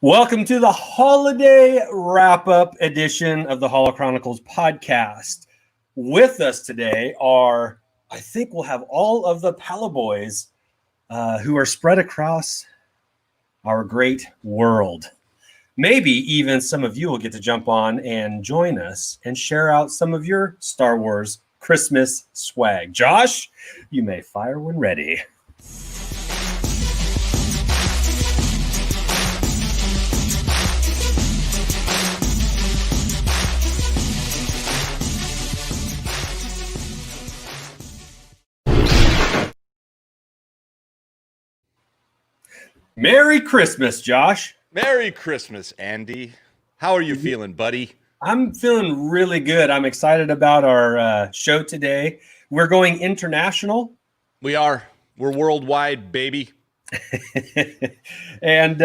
Welcome to the holiday wrap-up edition of the Holochronicles podcast. With us today are, I think we'll have all of the Paliboys who are spread across our great world. Maybe even some of you will get to jump on and join us and share out some of your Star Wars Christmas swag. Josh, you may fire when ready. Merry Christmas, Josh. Merry Christmas, Andy. How are you feeling, buddy? I'm feeling really good. I'm excited about our show today. We're going international. We are. We're worldwide, baby. and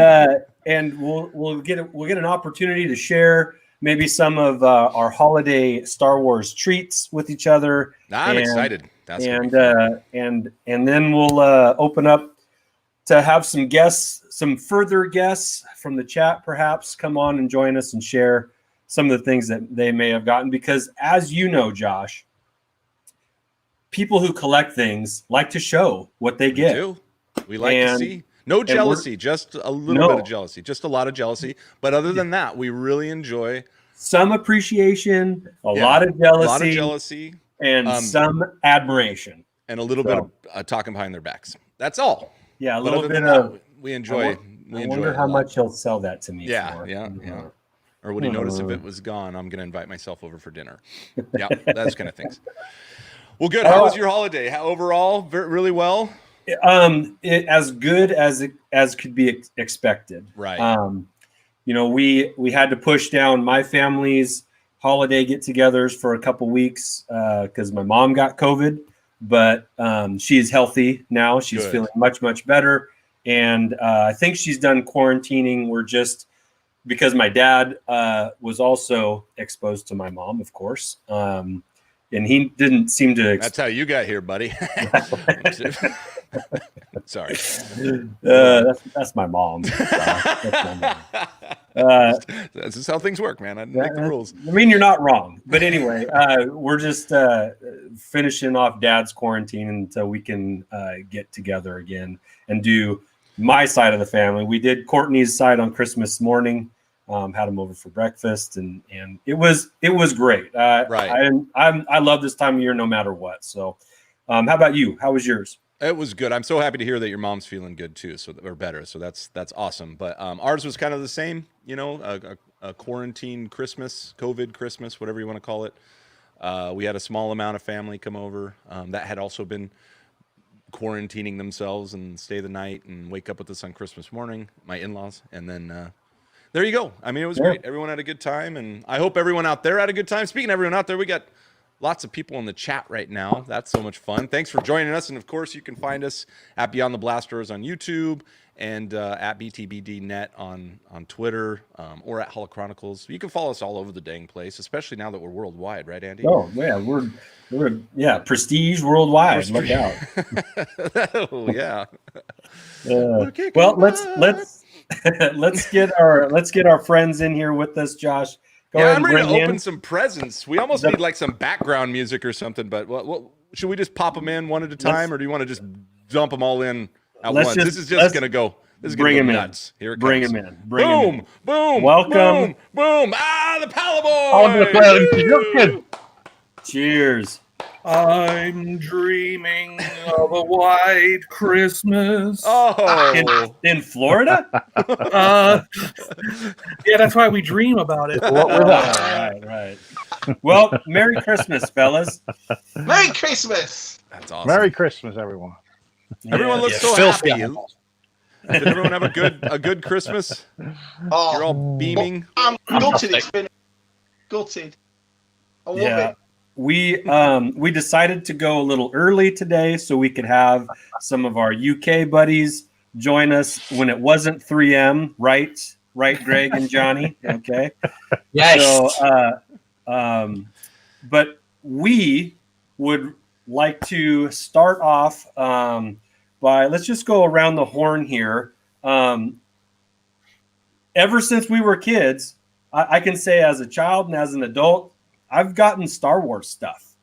we'll get an opportunity to share maybe some of our holiday Star Wars treats with each other. I'm excited. And then we'll open up to have some guests, some further guests from the chat, perhaps come on and join us and share some of the things that they may have gotten. Because as you know, Josh, people who collect things like to show what they get. We like to see. No jealousy, just a little bit of jealousy, just a lot of jealousy. But other than that, we really enjoy some appreciation, a lot of jealousy, and some admiration. And a little bit of talking behind their backs. That's all. Yeah, a little bit of. We enjoy. I wonder how much he'll sell that to me. Yeah, for. Yeah. Or would he notice if it was gone? I'm going to invite myself over for dinner. Yeah, those kind of things. Well, good. How was your holiday? Overall, really well. As good as could be expected. Right. We had to push down my family's holiday get-togethers for a couple weeks because my mom got COVID. But she's healthy now. She's feeling much, much better. And I think she's done quarantining. We're just, because my dad was also exposed to my mom, of course. And he didn't seem to. That's how you got here, buddy. Sorry. That's my mom. This is how things work, man. I make the rules. I mean, you're not wrong. But anyway, we're just finishing off Dad's quarantine until we can get together again and do my side of the family. We did Courtney's side on Christmas morning. Had him over for breakfast, and it was great. Right. I love this time of year no matter what. So, how about you? How was yours? It was good. I'm so happy to hear that your mom's feeling good too, or better. So that's awesome. But ours was kind of the same, a quarantine Christmas, COVID Christmas, whatever you want to call it. We had a small amount of family come over that had also been quarantining themselves and stay the night and wake up with us on Christmas morning, my in-laws. And then there you go. I mean, it was great. Everyone had a good time, and I hope everyone out there had a good time. Speaking of everyone out there, we got lots of people in the chat right now. That's so much fun. Thanks for joining us. And of course, you can find us at Beyond the Blasters on YouTube and at BTBDnet on Twitter or at Holochronicles. You can follow us all over the dang place, especially now that we're worldwide, right, Andy? Oh, yeah. We're prestige worldwide. Look out. Oh, yeah. Well, let's get our friends in here with us, Josh. I'm ready to open some presents. We almost need like some background music or something, but should we just pop them in one at a time, or do you want to just dump them all in at once? This is just going to go. This is going to go nuts. Here it bring comes. Them in. Boom, boom. Welcome. Boom. The Paliboys. Cheers. I'm dreaming of a white Christmas. Oh, in Florida? Yeah, that's why we dream about it. Right. Well, Merry Christmas, fellas. Merry Christmas. That's awesome. Merry Christmas, everyone. Everyone looks so happy. Did everyone have a good Christmas? Oh, you're all beaming. I'm gutted. It's been gutted. I love it. We decided to go a little early today so we could have some of our UK buddies join us when it wasn't 3 a.m. Right, Greg and Johnny. Okay. Yes. So, but we would like to start off by let's just go around the horn here. ever since we were kids, I can say as a child and as an adult, I've gotten Star Wars stuff.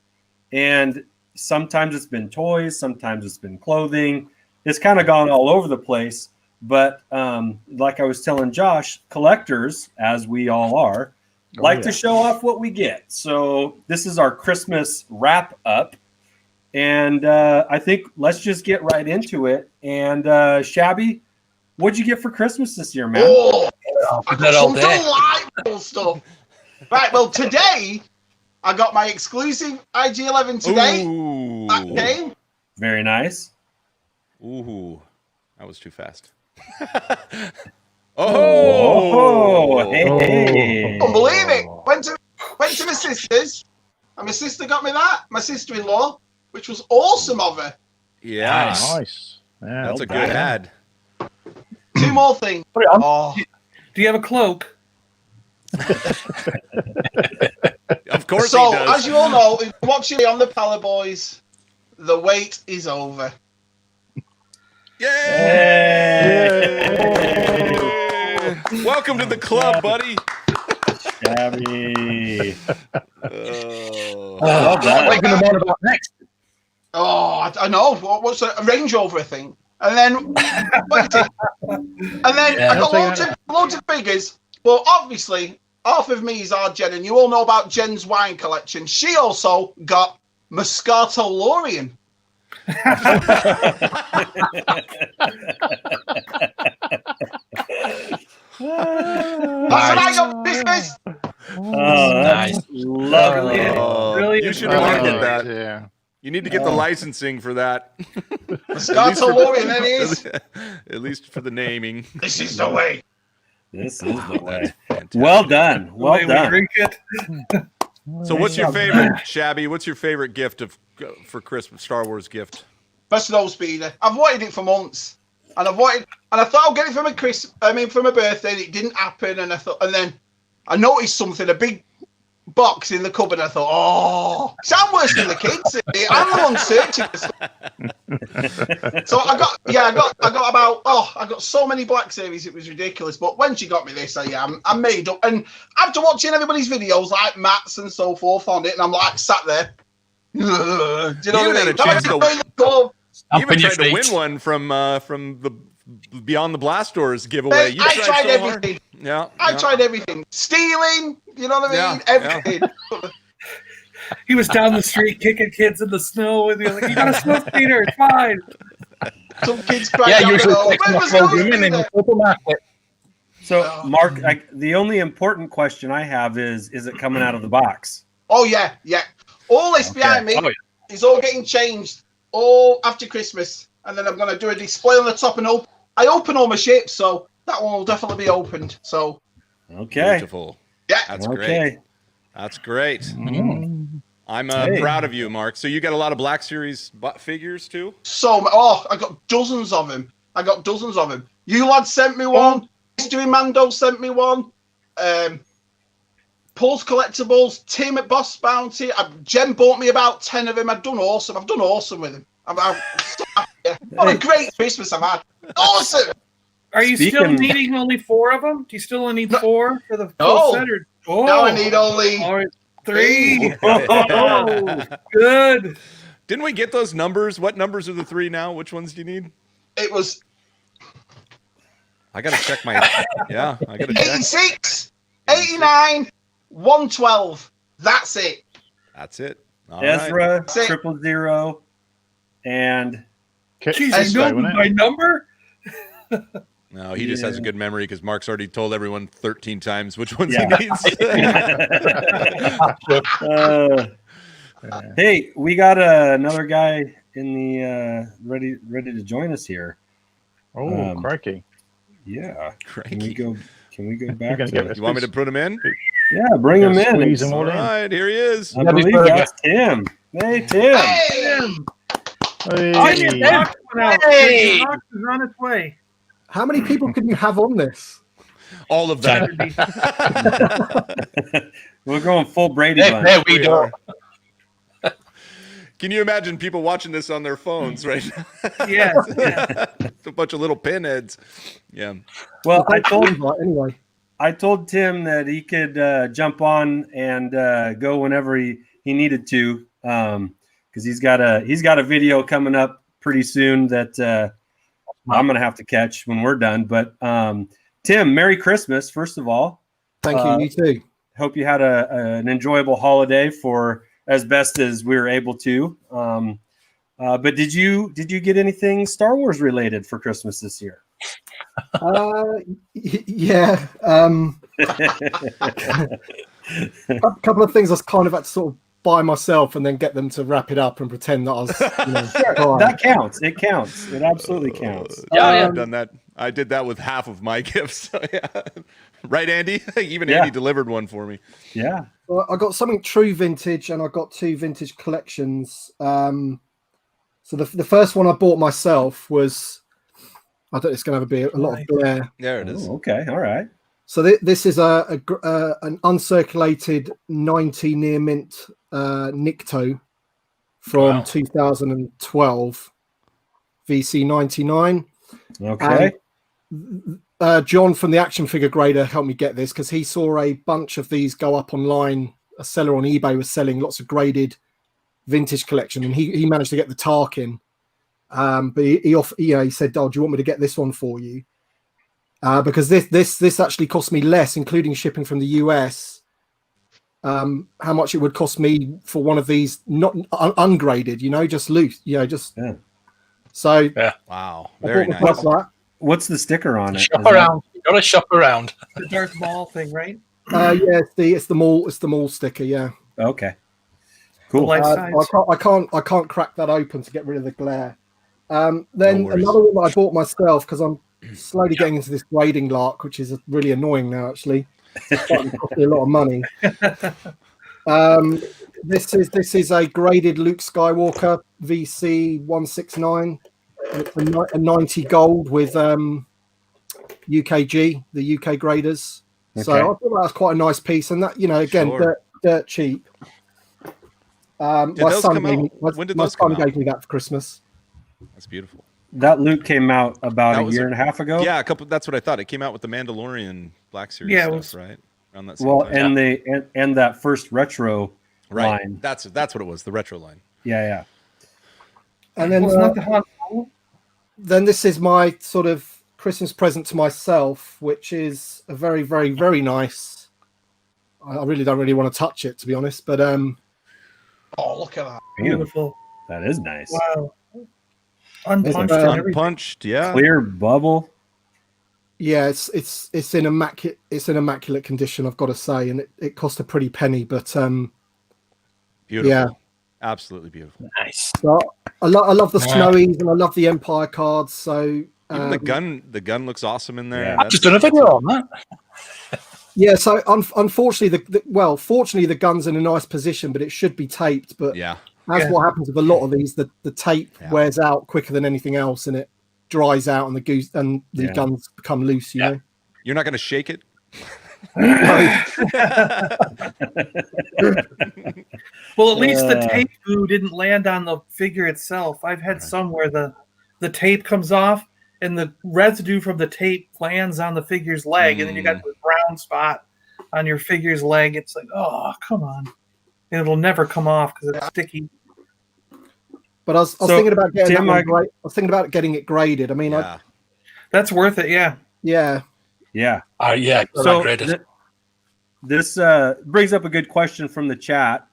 And sometimes it's been toys, sometimes it's been clothing. It's kind of gone all over the place. But like I was telling Josh, collectors, as we all are, to show off what we get. So this is our Christmas wrap up. And I think let's just get right into it. And Shabby, what'd you get for Christmas this year, man? Oh, I got some delightful stuff. Right, well, today I got my exclusive IG-11 today. Ooh. That game. Very nice. Ooh, that was too fast. Hey. Don't believe it. Went to my sister's, and my sister got me that. My sister-in-law, which was awesome of her. Yeah, Nice. Yeah, that's a good ad. Two more things. Oh, Do you have a cloak? Of course so, he does. as you all know, if you're watching on the Paliboys, the wait is over. Yay! Welcome to the club, buddy. Shabby. What are we going to learn about next? Oh, I know. What's a Range Rover thing? And then, I got loads of figures. Well, obviously, half of me is our Jen, and you all know about Jen's wine collection. She also got Moscato Lorian. That's what I got for Christmas. Nice. Lovely. Brilliant. You should market that. Yeah. You need to get the licensing for that. Moscato Lorian, that is. At least for the naming. This is the way. This is the way. Fantastic. Well done. The Well way we done. drink it. So, what's your favorite, Shabby? What's your favorite gift for Christmas? Star Wars gift? Best snow speeder. I've wanted it for months, and I thought I'll get it for my for my birthday, and it didn't happen. And then I noticed something, a big box in the cupboard. I thought, oh, sound worse than the kids. I'm the one searching for stuff. So I got so many Black Series, it was ridiculous. But when she got me this, I made up. And after watching everybody's videos, like Matt's and so forth on it, and I'm like sat there. Do you know what I mean? You even tried to win one from the Beyond the Blast Doors giveaway. You I tried so everything. Hard. I tried everything. Stealing, you know what I mean? Everything. He was down the street kicking kids in the snow, and you're like, "You got a snow speeder, it's fine." Some kids crying out. So, Mark, the only important question I have is it coming out of the box? Oh, yeah. All this behind me is all getting changed all after Christmas. And then I'm going to do a display on the top. And I open all my ships, so that one will definitely be opened. So, okay. Beautiful. Yeah. That's great. That's great. Mm. I'm proud of you, Mark. So you got a lot of Black Series figures too? I got dozens of them. You lads sent me one. Doing Mando sent me one. Paul's Collectibles, Tim at Boss Bounty. Jen bought me about 10 of them. I've done awesome with them. I'm so happy. What a great Christmas I've had. Awesome. Are you still needing only 4 of them? Do you still only need 4 for the full set? Now I need only 3. Oh, good. Didn't we get those numbers? What numbers are the 3 now? Which ones do you need? It was. I gotta check my. Yeah, I gotta check. 86, 89, 112. That's it. All Ezra, right. 000, and. Jeez, you know my number? No, he just has a good memory because Mark's already told everyone 13 times which ones he needs. Hey, we got another guy in the ready to join us here. Oh, crikey! Yeah, crikey. Can we go back? You want me to put him in? Yeah, bring him in. All right, here he is. I believe that's Tim. Hey, Tim. Hey. I did that one out. Hey. The box is on its way. How many people can you have on this? All of them. We're going full Brady bunch. There we go. Can you imagine people watching this on their phones right now? Yeah. A bunch of little pinheads. Yeah. Well, I told anyway. I told Tim that he could jump on and go whenever he needed to, because he's got a video coming up pretty soon that I'm gonna have to catch when we're done. But Tim, Merry Christmas, first of all. Thank you. You too. Hope you had an enjoyable holiday for as best as we were able to. But did you get anything Star Wars related for Christmas this year? Yeah. A couple of things I kind of had to sort of buy myself and then get them to wrap it up and pretend that I was. That counts. It counts. It absolutely counts. I've done that. I did that with half of my gifts. So, yeah. Right, Andy? Even Andy delivered one for me. Yeah. Well, I got something true vintage and I got 2 vintage collections. So the first one I bought myself was, I don't. It's going to be a lot of glare. There it is. Oh, okay. All right. So this is an uncirculated 90 near mint Nikto from 2012 VC99. Okay. John from the Action Figure Grader helped me get this because he saw a bunch of these go up online. A seller on eBay was selling lots of graded vintage collection, and he managed to get the Tarkin. But he said, "Oh, do you want me to get this one for you?" Because this actually cost me less, including shipping from the US. How much it would cost me for one of these not ungraded, just loose, just. Yeah. So Wow, I very bought nice. that. What's the sticker on it? Shop around. You gotta shop around. The Darth Maul thing, right? Yeah, it's the mall sticker. Yeah. Okay. Cool. Life size. I can't crack that open to get rid of the glare. Then No worries. another one that I bought myself because I'm slowly getting into this grading lark, which is really annoying now. Actually, it's starting to cost me a lot of money. This is a graded Luke Skywalker VC 169. It's a 90 gold with UKG, the UK graders. So Okay. I thought that was quite a nice piece, and that again Sure. dirt cheap. My those son, come out? When did those come out? gave me that for Christmas. That's beautiful. That Luke came out about That a was year and a half ago. Yeah, that's what I thought. It came out with the Mandalorian Black Series Yeah, it stuff, was- right? Around that same Well, time. and that first retro right. line. That's what it was. The retro line. Yeah. And then Wasn't that the Han Solo? then this is my sort of Christmas present to myself, which is a very, very, very nice. I really don't want to touch it, to be honest, but Oh, look at that. Beautiful. That is nice. Wow. Unpunched and everything. Unpunched, yeah. Clear bubble. yeah, it's in immaculate condition, I've got to say, and it cost a pretty penny, but Beautiful. Yeah. Absolutely beautiful. Nice. so I love the Yeah. snowies and I love the Empire cards. So Even the gun looks awesome in there. Yeah. I've just done a video on that. yeah, so unfortunately, fortunately the gun's in a nice position, but it should be taped. But Yeah. that's what happens with a lot of these. The tape Yeah. wears out quicker than anything else, and it dries out, and the Yeah. guns become loose. You know. You're not going to shake it? Well, at least the tape glue didn't land on the figure itself. I've had some where the tape comes off and the residue from the tape lands on the figure's leg, and then you got the brown spot on your figure's leg. It's like, oh, come on. And it'll never come off because it's sticky. But I was So, thinking about getting Tim, that one I was thinking about getting it graded. I mean, Yeah. That's worth it, yeah. yeah. Yeah. Yeah. So Graded. this brings up a good question from the chat.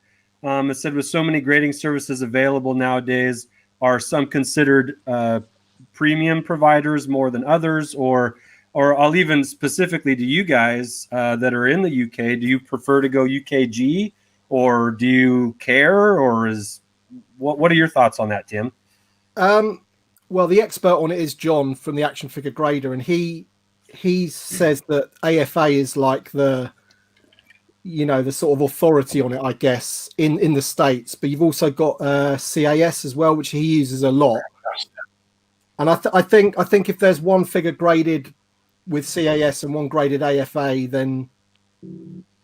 It said, with so many grading services available nowadays, are some considered premium providers more than others, or I'll even specifically to you guys that are in the UK, do you prefer to go UKG, or do you care, or what are your thoughts on that, Tim? Well, the expert on it is John from the Action Figure Grader, and he says that AFA is like the sort of authority on it, I guess, in the States. But you've also got CAS as well, which he uses a lot. And I think if there's one figure graded with CAS and one graded AFA, then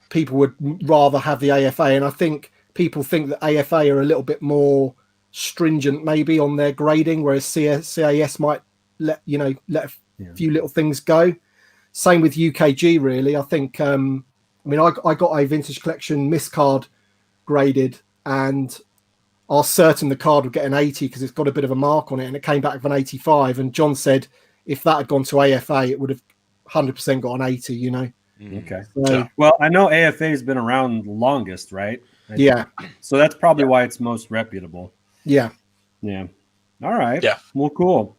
people would rather have the AFA. And I think people think that AFA are a little bit more stringent, maybe, on their grading, whereas CAS might let a few little things go. Same with UKG, really. I think. I mean, I got a vintage collection miscard graded, and I was certain the card would get an 80 because it's got a bit of a mark on it, and it came back with an 85. And John said if that had gone to AFA, it would have 100% got an 80. You know. Okay. So, Well, I know AFA has been around longest, right? yeah. So that's probably why it's most reputable. Yeah. Yeah. All right. Yeah. Well, cool.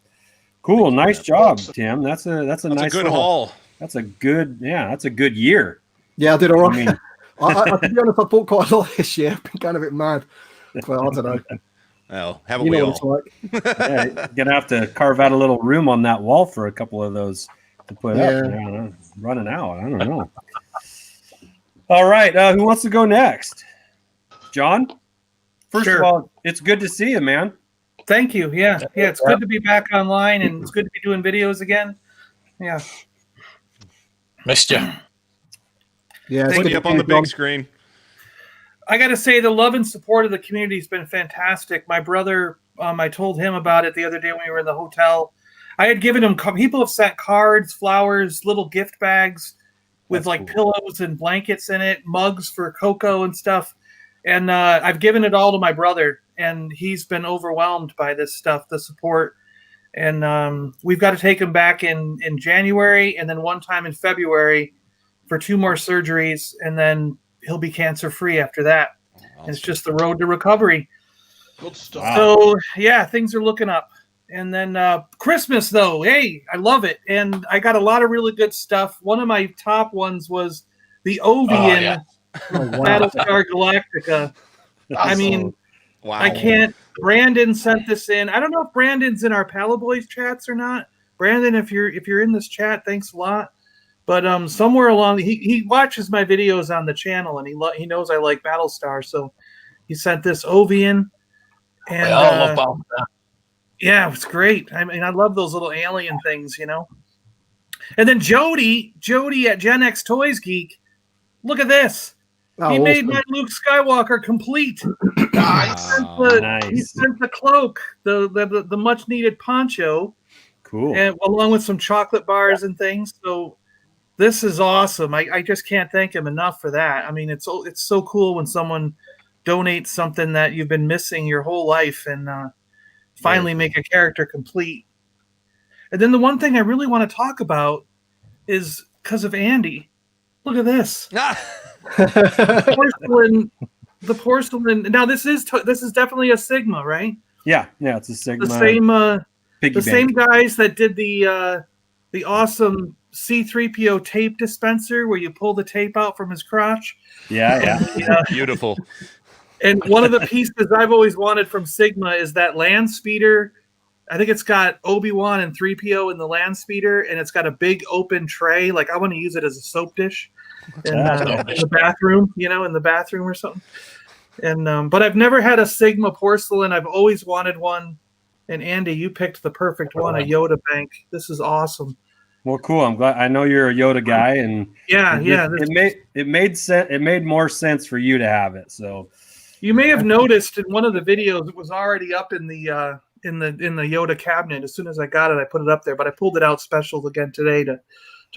Cool. Nice job, Tim. That's a nice good little, haul. That's a good year. Yeah, I did all right. I mean, I to be honest, I bought quite a lot this year. I've been kind of a bit mad. Well, I don't know. Oh, haven't You we know all? what it's like. yeah, you're gonna have to carve out a little room on that wall for a couple of those to put up. Yeah. Yeah, running out. I don't know. All right. Who wants to go next? John? First Sure. of all, it's good to see you, man. Thank you. Yeah. It's good to be back online, and it's good to be doing videos again. Yeah. Missed you. Yeah, it's Putting good you up to on see the you, big John. screen. I got to say, the love and support of the community has been fantastic. My brother, I told him about it the other day when we were in the hotel. I had given him, people have sent cards, flowers, little gift bags with That's pillows and blankets in it, mugs for cocoa and stuff. And I've given it all to my brother, and he's been overwhelmed by this stuff, the support. And we've got to take him back in January, and then one time in February for 2 more surgeries, and then he'll be cancer-free after that. Awesome. It's just the road to recovery. Good stuff. Wow. So, yeah, things are looking up. And then Christmas, though, hey, I love it. And I got a lot of really good stuff. One of my top ones was the Ovian yeah. Battlestar Galactica. I mean, Wow. I can't. Brandon sent this in. I don't know if Brandon's in our Paliboys chats or not. Brandon, if you're in this chat, thanks a lot. But somewhere along, he watches my videos on the channel, and he knows I like Battlestar, so he sent this Ovian. And I love Battlestar. yeah, it's great. I mean, I love those little alien things, you know. And then Jody at Gen X Toys Geek, look at this. Oh, He made awesome. my Luke Skywalker complete. Nice. He sent the cloak, the much needed poncho, Cool. and along with some chocolate bars and things. So this is awesome. I just can't thank him enough for that. I mean, it's so cool when someone donates something that you've been missing your whole life and finally make a character complete. And then the one thing I really want to talk about is because of Andy. Look at this. The porcelain. Now this is definitely a Sigma, right? Yeah, it's a Sigma. The same piggy the same bank. guys that did the awesome C-3PO tape dispenser where you pull the tape out from his crotch. Yeah. Beautiful. And one of the pieces I've always wanted from Sigma is that land speeder. I think it's got Obi-Wan and 3PO in the land speeder, and it's got a big open tray. Like I want to use it as a soap dish in the bathroom, in the bathroom or something. And but I've never had a Sigma porcelain. I've always wanted one. And Andy, you picked the perfect one, a Yoda bank. This is awesome. Well, cool. I'm glad. I know you're a Yoda guy, and it made sense. It made more sense for you to have it. So you may have noticed in one of the videos it was already up in the Yoda cabinet. As soon as I got it, I put it up there. But I pulled it out special again today to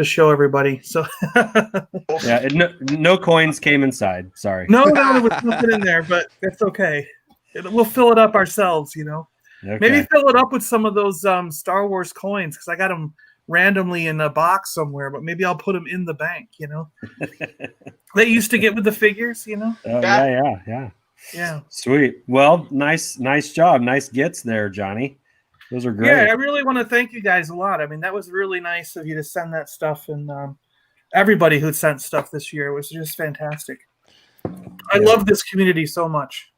show everybody. So yeah, no coins came inside. Sorry. No, there was nothing in there, but it's okay. We'll fill it up ourselves, Okay. Maybe fill it up with some of those Star Wars coins because I got them randomly in a box somewhere. But maybe I'll put them in the bank. They used to get with the figures. Yeah. Sweet. Well, nice job. Nice gets there, Johnny. Those are great. Yeah, I really want to thank you guys a lot. I mean, that was really nice of you to send that stuff, and everybody who sent stuff this year was just fantastic. I love this community so much.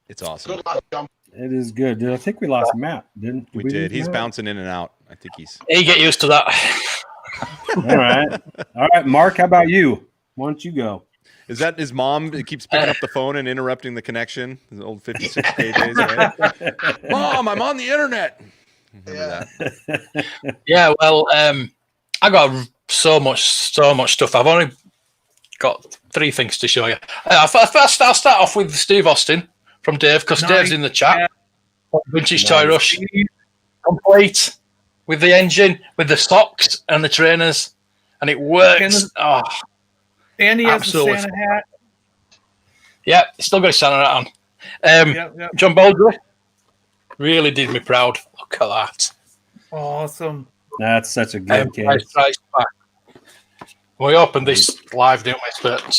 It's awesome. Good luck, John. It is good. I think we lost Matt, didn't We did. He's Matt? bouncing in and out. I think he's. You get used to that. All right, Mark. How about you? Why don't you go? Is that his mom that keeps picking up the phone and interrupting the connection? The old 56K days, right? Mom, I'm on the internet. Remember that? Yeah, well, I got so much stuff. I've only got 3 things to show you. First, I'll start off with Steve Austin from Dave, because Dave's in the chat. Vintage Toy Rush, complete with the engine, with the socks and the trainers. and it works. And he has Absolutely. the Santa hat. Yeah, still got his Santa hat on. Yep. John Baldry really did me proud. Look at that. Awesome. That's such a good case. Price back. We opened this live, didn't we? But it's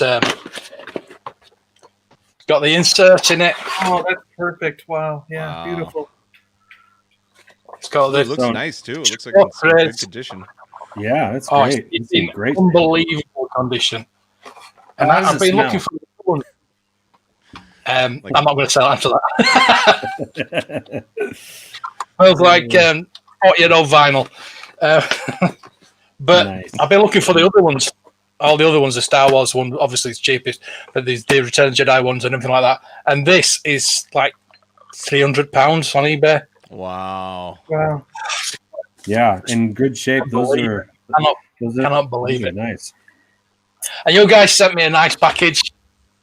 got the insert in it. Oh, that's perfect. Wow. Yeah, Wow. beautiful. It's got It this. looks nice too. It looks like it's in good condition. Yeah, that's Oh, great. it's It's in in great. unbelievable condition. And How does I've it been smell? looking for one. I'm not going to sell answer that. Smells like 40-year-old vinyl. But Nice. I've been looking for the other ones. All the other ones, the Star Wars one, obviously it's cheapest, but the Return of the Jedi ones and everything like that. And this is like £300 on eBay. Wow. Wow. Yeah, in good shape. Those are Cannot believe those are it. nice. And you guys sent me a nice package,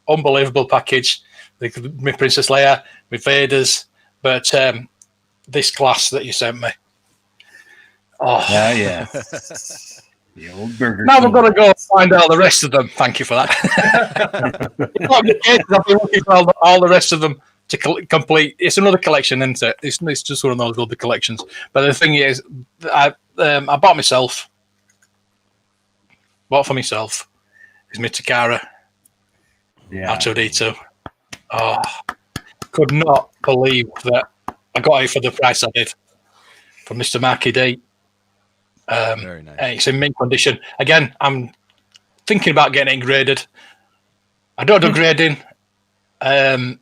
unbelievable package. My Princess Leia, my Vaders, but this glass that you sent me. Oh, Yeah. The old burger. now King. we've got to go find out the rest of them. Thank you for that. It's not the case. I've been looking for all the rest of them to complete. It's another collection, isn't it? It's just one of those other collections. But the thing is, I bought myself. Bought for myself. Is my Takara Yeah. R2D2. Oh, could not believe that I got it for the price I did from Mr. Marky D. Very nice. It's in mint condition. Again, I'm thinking about getting it graded. I don't do grading, but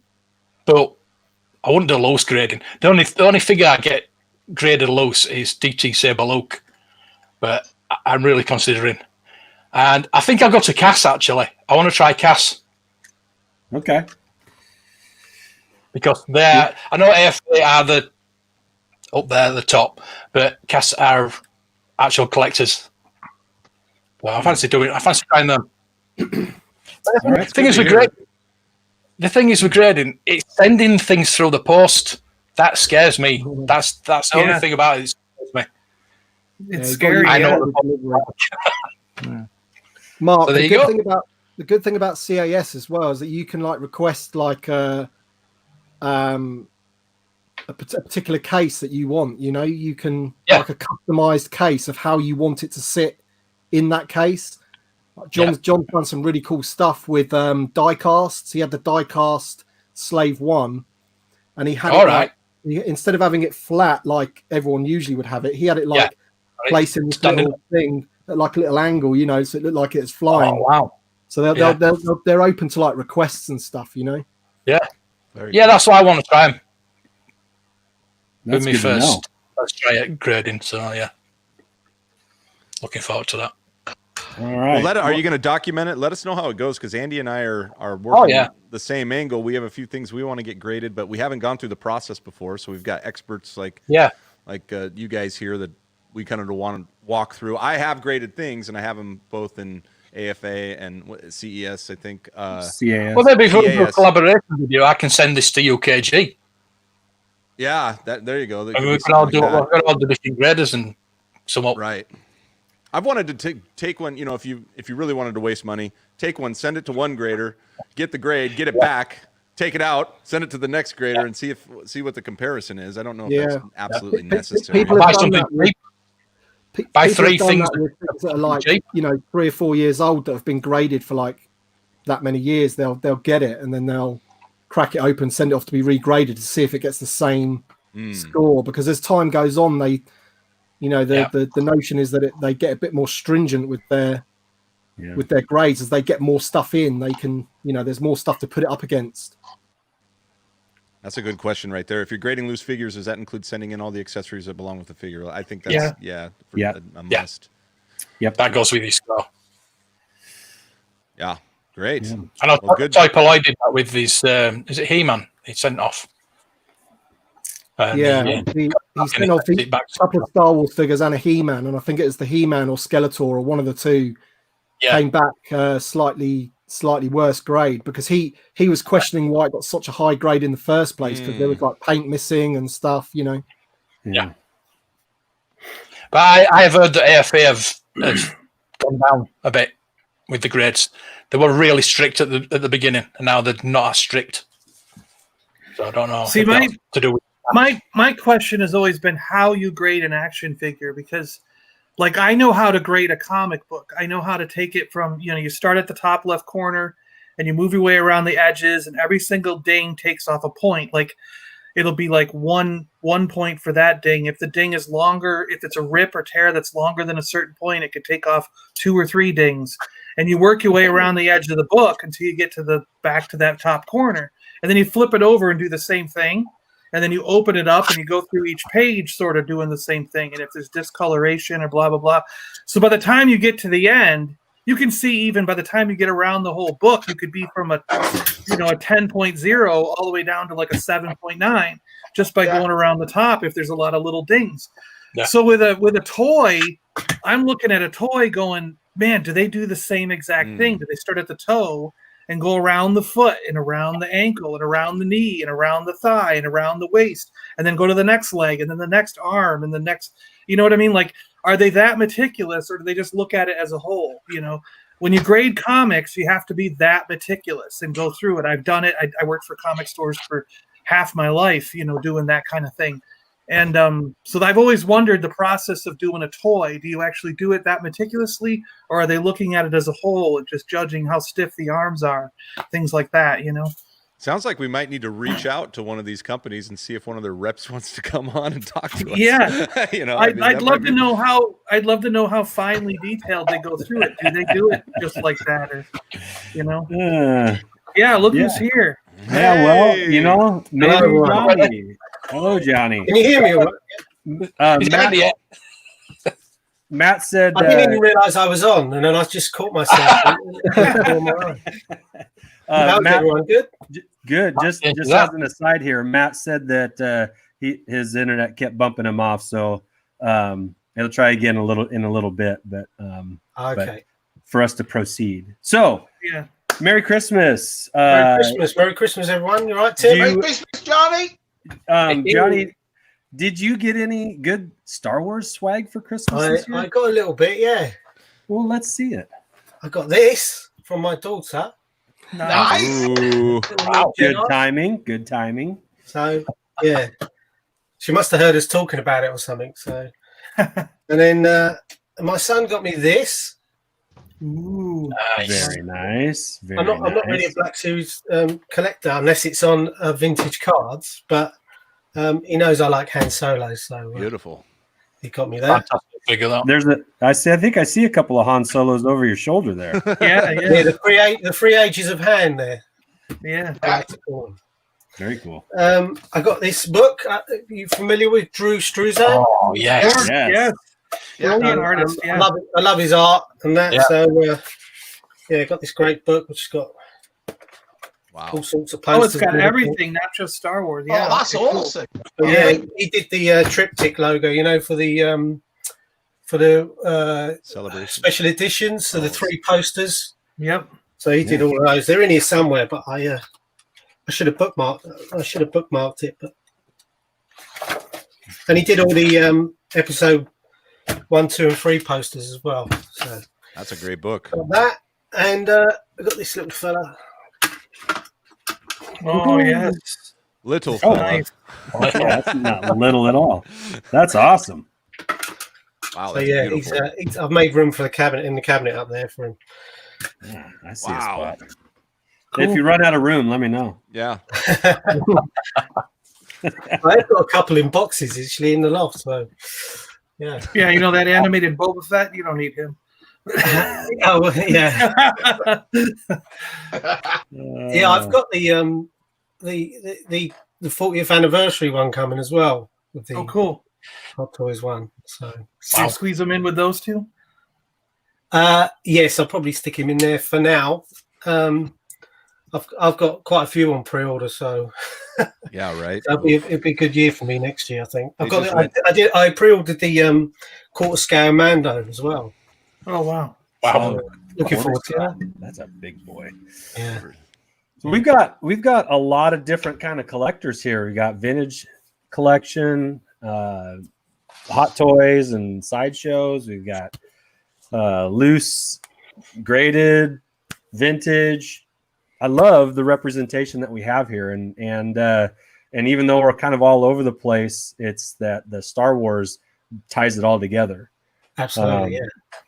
I wouldn't do loose grading. The only figure I get graded loose is DT Saber Luke, but I'm really considering. And I think I'll go to Cass, actually. I want to try Cass. Okay. Because I know AFA are up there at the top, but Cass are actual collectors. Well, I fancy trying them. The thing is with grading, it's sending things through the post. That scares me. That's the only thing about it that scares me. It's scary. I know. Mark, So there the you good thing about CAS as well is that you can like request like a particular case that you want. You know, you can like a customized case of how you want it to sit in that case. John's done some really cool stuff with die casts. He had the die cast Slave 1, and he had instead of having it flat like everyone usually would have it, he had it like placing this little thing at like a little angle, you know, so it looked like it's flying. Oh, wow. So they're open to like requests and stuff, you know. Yeah, Very that's why I want to try them. That's With me good to know. first. Let's try it grading. So yeah, looking forward to that. All right. Well, are you going to document it? Let us know how it goes, because Andy and I are working the same angle. We have a few things we want to get graded, but we haven't gone through the process before. So we've got experts like you guys here that we kind of want to walk through. I have graded things, and I have them both in AFA and CES, I think. CAS. Well, maybe if we do a collaboration with you, I can send this to UKG. Yeah, there you go. We can all do different graders and sum up. Right. I've wanted to take one, you know, if you really wanted to waste money, take one, send it to one grader, get the grade, get it back, take it out, send it to the next grader, and see what the comparison is. I don't know if that's absolutely necessary. People buy have done something that with, buy people three have done things that with things that are like, you know, 3 or 4 years old that have been graded for like that many years. They'll get it and then they'll crack it open, send it off to be regraded to see if it gets the same score. Because as time goes on, they, you know, the notion is that they get a bit more stringent with their grades as they get more stuff in. They can, you know, there's more stuff to put it up against. That's a good question right there. If you're grading loose figures, does that include sending in all the accessories that belong with the figure? I think that's a must. Yep, that goes with your score. Yeah, great. Yeah. I know Toy Paliboys did that with his. Is it He-Man? He sent off. He sent off a couple of Star Wars figures and a He-Man, and I think it was the He-Man or Skeletor or one of the two came back slightly worse grade, because he was questioning why it got such a high grade in the first place, because there was like paint missing and stuff, you know. Yeah. But I have heard that AFA have gone down a bit with the grades. They were really strict at the beginning, and now they're not as strict. So I don't know. See, if that's to do with my question has always been how you grade an action figure, because like I know how to grade a comic book. I know how to take it from, you start at the top left corner and you move your way around the edges, and every single ding takes off a point. Like it'll be like one point for that ding. If the ding is longer, if it's a rip or tear that's longer than a certain point, it could take off 2 or 3 dings. And you work your way around the edge of the book until you get to the back to that top corner. And then you flip it over and do the same thing. And then you open it up and you go through each page sort of doing the same thing. And if there's discoloration or blah, blah, blah. So by the time you get to the end, you can see even by the time you get around the whole book, you could be from a 10.0 all the way down to like a 7.9 just by going around the top if there's a lot of little dings. Yeah. So with a toy, I'm looking at a toy going, man, do they do the same exact thing? Do they start at the toe and go around the foot and around the ankle and around the knee and around the thigh and around the waist and then go to the next leg and then the next arm and the next, you know what I mean? Like, are they that meticulous, or do they just look at it as a whole? When you grade comics, you have to be that meticulous and go through it. I've done it. I worked for comic stores for half my life, doing that kind of thing. And so I've always wondered the process of doing a toy. Do you actually do it that meticulously, or are they looking at it as a whole and just judging how stiff the arms are, things like that, Sounds like we might need to reach out to one of these companies and see if one of their reps wants to come on and talk to us. Yeah, I'd love to know how. I'd love to know how finely detailed they go through it. Do they do it just like that, or Yeah, look who's here. Yeah, well, maybe Johnny. Hello, Johnny. Can you hear me? All right? Matt said. I didn't even realize I was on, and then I just caught myself. How's everyone? Good. Good. Just as an aside here, Matt said that his internet kept bumping him off, so he'll try again in a little bit. But okay. But for us to proceed. So yeah. Merry Christmas. Merry Christmas, everyone. You all right, Tim? Merry Christmas, Johnny. Johnny, did you get any good Star Wars swag for Christmas this year? I got a little bit, yeah. Well, let's see it. I got this from my daughter. Nice. Wow. Good timing. So, yeah. She must have heard us talking about it or something. So, and then my son got me this. Ooh, nice. Very nice. I'm not really a Black Series collector unless it's on vintage cards, but he knows I like Han Solo, so beautiful. He got me that. Figure that. There's I think I see a couple of Han Solos over your shoulder there. yeah. The three ages of Han there. Yeah. Very cool. I got this book. Are you familiar with Drew Struzan? Oh, yes. Brilliant artist. Yeah. I love his art and that. Yeah. So I got this great book which has got all sorts of posters. Oh, it's got everything, not just Star Wars. Yeah, that's awesome. Cool. Yeah, he did the triptych logo, for the celebration special editions. So the 3 posters. Yep. So he did all of those. They're in here somewhere, but I should have bookmarked it. But and he did all the episode 1, 2, and 3 posters as well. So that's a great book. Got that, and I got this little fella. Oh yes, little fella. Nice. That's not little at all. That's awesome. Wow. So yeah, I've made room for the cabinet up there for him. Yeah, I see a spot. Cool. If you run out of room, let me know. Yeah. I've got a couple in boxes actually in the loft. So yeah. Yeah, that animated Boba Fett. You don't need him. Oh yeah. Yeah, I've got the 40th anniversary one coming as well. With the cool. Hot Toys one. So you squeeze them in with those two? Yes, I'll probably stick him in there for now. I've got quite a few on pre-order, so yeah, right. It'll be a good year for me next year, I think. I pre-ordered the quarter scale Mando as well. Oh wow! Looking forward to that. That's a big boy. Yeah. So we've got a lot of different kind of collectors here. We got vintage collection, Hot Toys and sideshows. We've got loose, graded, vintage. I love the representation that we have here, and even though we're kind of all over the place, it's that the Star Wars ties it all together. Absolutely,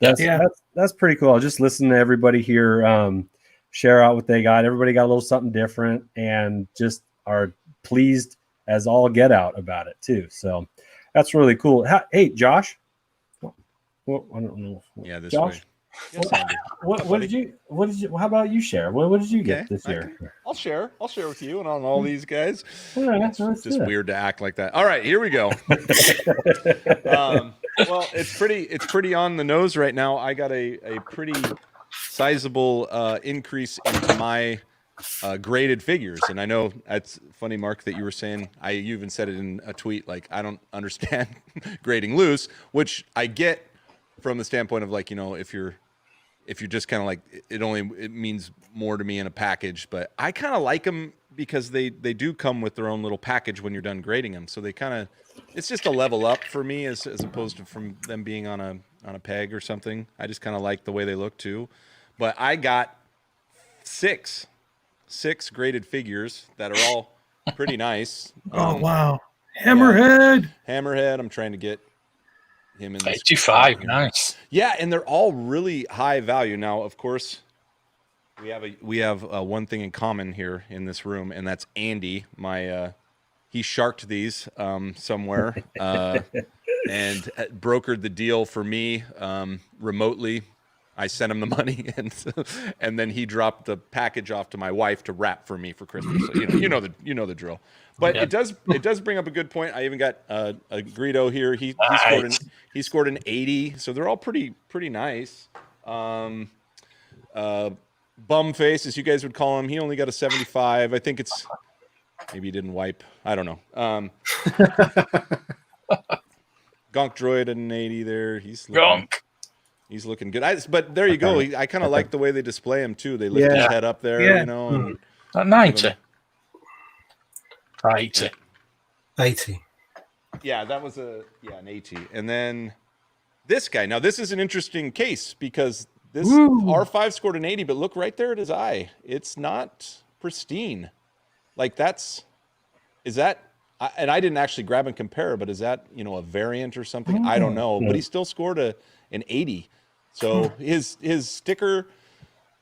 yeah. That's pretty cool. I'll just listen to everybody here share out what they got. Everybody got a little something different, and just are pleased as all get out about it too. So that's really cool. Hey, Josh. Well, I don't know. Yeah, this Josh? way. Yes, Andy. What did you? How about you share? What did you get this year? I'll share with you and on all these guys. Yeah, It's just weird to act like that. All right, here we go. Well, it's pretty on the nose right now. I got a pretty sizable increase into my graded figures, and I know that's funny, Mark, that you were saying. You even said it in a tweet, like, I don't understand grading loose, which I get from the standpoint of, like, if you're just kind of like, it means more to me in a package, but I kind of like them because they do come with their own little package when you're done grading them. So they kind of, it's just a level up for me as opposed to from them being on a peg or something. I just kind of like the way they look too. But I got six graded figures that are all pretty nice. Oh, wow. Hammerhead. Hammerhead. I'm trying to get him in this 85, nice. Yeah, and they're all really high value. Now, of course, we have one thing in common here in this room, and that's Andy. He sharked these somewhere and brokered the deal for me remotely. I sent him the money, and then he dropped the package off to my wife to wrap for me for Christmas. So you know the drill. But it does bring up a good point. I even got a Greedo here. He scored an 80. So they're all pretty nice. Bum face, as you guys would call him. He only got a 75. I think it's maybe he didn't wipe. I don't know. Gonk Droid at an 80 there. He's looking good. But there you go. I kind of like the way they display him too. They lift his head up there, And, 90. 80. 80. Yeah, that was an 80. And then this guy. Now, this is an interesting case because this R5 scored an 80, but look right there at his eye. It's not pristine. Like is that, and I didn't actually grab and compare, but is that, a variant or something? I don't know, but he still scored an 80. So his sticker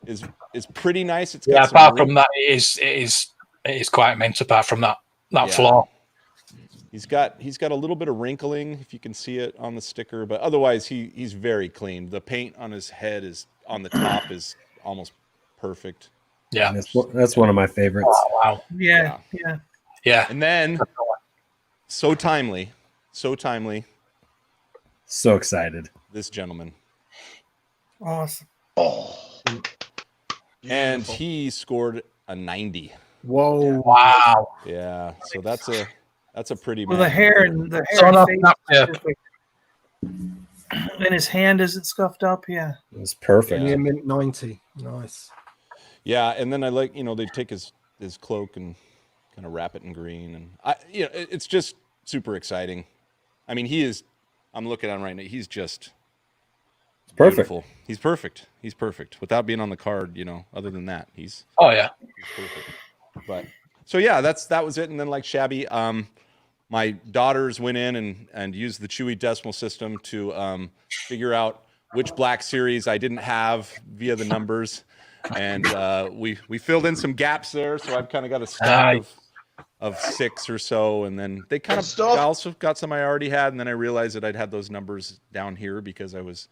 is pretty nice. It's got apart from that, it is quite mint. Apart from that flaw, he's got a little bit of wrinkling, if you can see it on the sticker, but otherwise he's very clean. The paint on his head on the top is almost perfect. Yeah, that's one of my favorites. Oh, wow. Yeah. And then so timely, so excited. This gentleman. Awesome. Oh. And he scored a 90. Whoa! Wow. Yeah. So that's a pretty. Well, the hair and his hand isn't scuffed up. Yeah. It's perfect. Yeah, mint 90. Nice. Yeah, and then I like they take his cloak and kind of wrap it in green, and it's just super exciting. I mean, I'm looking at him right now. He's just perfect. Beautiful. He's perfect. He's perfect without being on the card. Other than that, he's perfect. But so yeah, that was it. And then like Shabby, my daughters went in and used the Chewy decimal system to figure out which Black Series I didn't have via the numbers, and we filled in some gaps there. So I've kind of got a stack of 6 or so, and then they kind of I also got some I already had, and then I realized that I'd had those numbers down here because I was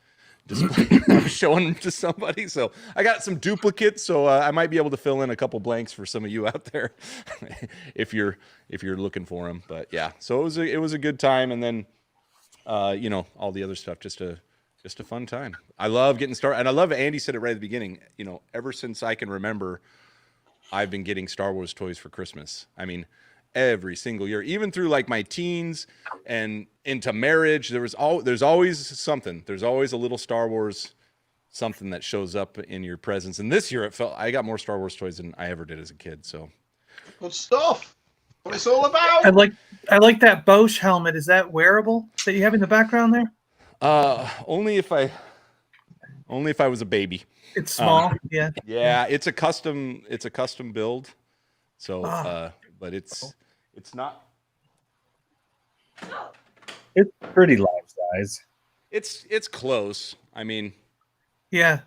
showing them to somebody. So I got some duplicates, so I might be able to fill in a couple blanks for some of you out there if you're looking for them. But yeah, so it was a good time, and then all the other stuff, just a fun time. I love getting started, and I love Andy said it right at the beginning. Ever since I can remember, I've been getting Star Wars toys for Christmas. I mean, every single year, even through like my teens and into marriage, there's always something. There's always a little Star Wars something that shows up in your presence. And this year I got more Star Wars toys than I ever did as a kid. So good stuff. What it's all about. I like that Bosch helmet. Is that wearable that you have in the background there? Only if I Only if I was a baby. It's small. Yeah. Yeah, it's a custom build. So but it's not. It's pretty life size. It's close. I mean, Yeah.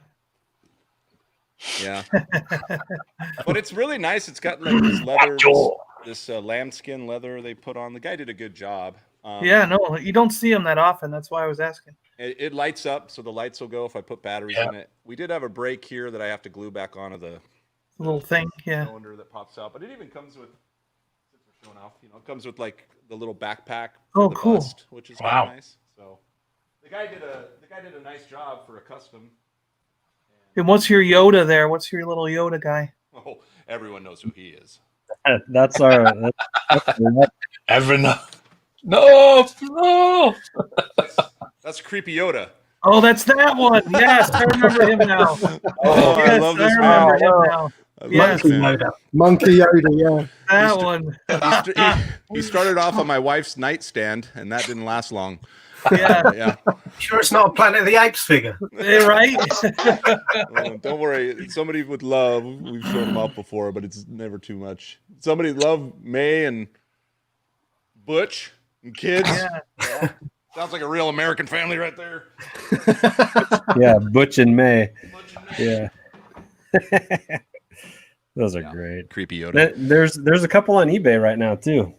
yeah. But it's really nice. It's got like this leather, this lambskin leather they put on. The guy did a good job. Yeah, no, you don't see them that often. That's why I was asking. It lights up, so the lights will go if I put batteries in it. We did have a break here that I have to glue back onto the Little thing, yeah. cylinder that pops out. But it even comes with, since we're showing off, it comes with like the little backpack. Oh, the cool. Bust, which is kind of nice. So the guy did a nice job for a custom. And what's your Yoda there? What's your little Yoda guy? Oh, everyone knows who he is. That's our. Everyone. No. That's Creepy Yoda. Oh, that's that one. Yes, I remember him now. Oh, Yes, I love this remember man. him now. I love Yes, this man. Monkey Yoda, yeah. that one. He started off on my wife's nightstand, and that didn't last long. Yeah, Yeah. Sure, it's not a Planet of the Apes figure. yeah, right. Don't worry. Somebody with love. We've shown them off before, but it's never too much. Somebody love May and Butch and kids. Yeah. Sounds like a real American family right there. Yeah, Butch and May. Yeah. Those are great. Creepy Yoda. There's a couple on eBay right now too,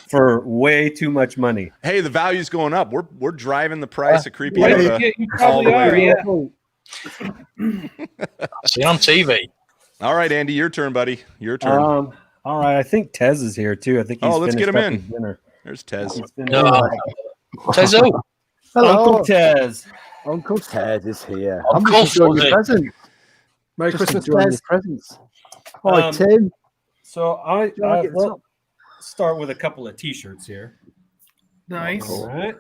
for way too much money. Hey, the value's going up. We're driving the price of Creepy Right, Yoda you all the probably are, way. yeah. I see on TV. All right, Andy, your turn, buddy. Your turn. All right, I think Tez is here too. I think he's Let's get him finished up in. his dinner. There's Tez. He's finished No. up. Tezo. Hello. Uncle Tez. Uncle Ted is here. Of I'm course, just enjoying was your it? presents. Merry Just Christmas, enjoying Tez. your presents. Hi, Um, Tim. So I you wanna get will start with a couple of T-shirts here. Nice. All right,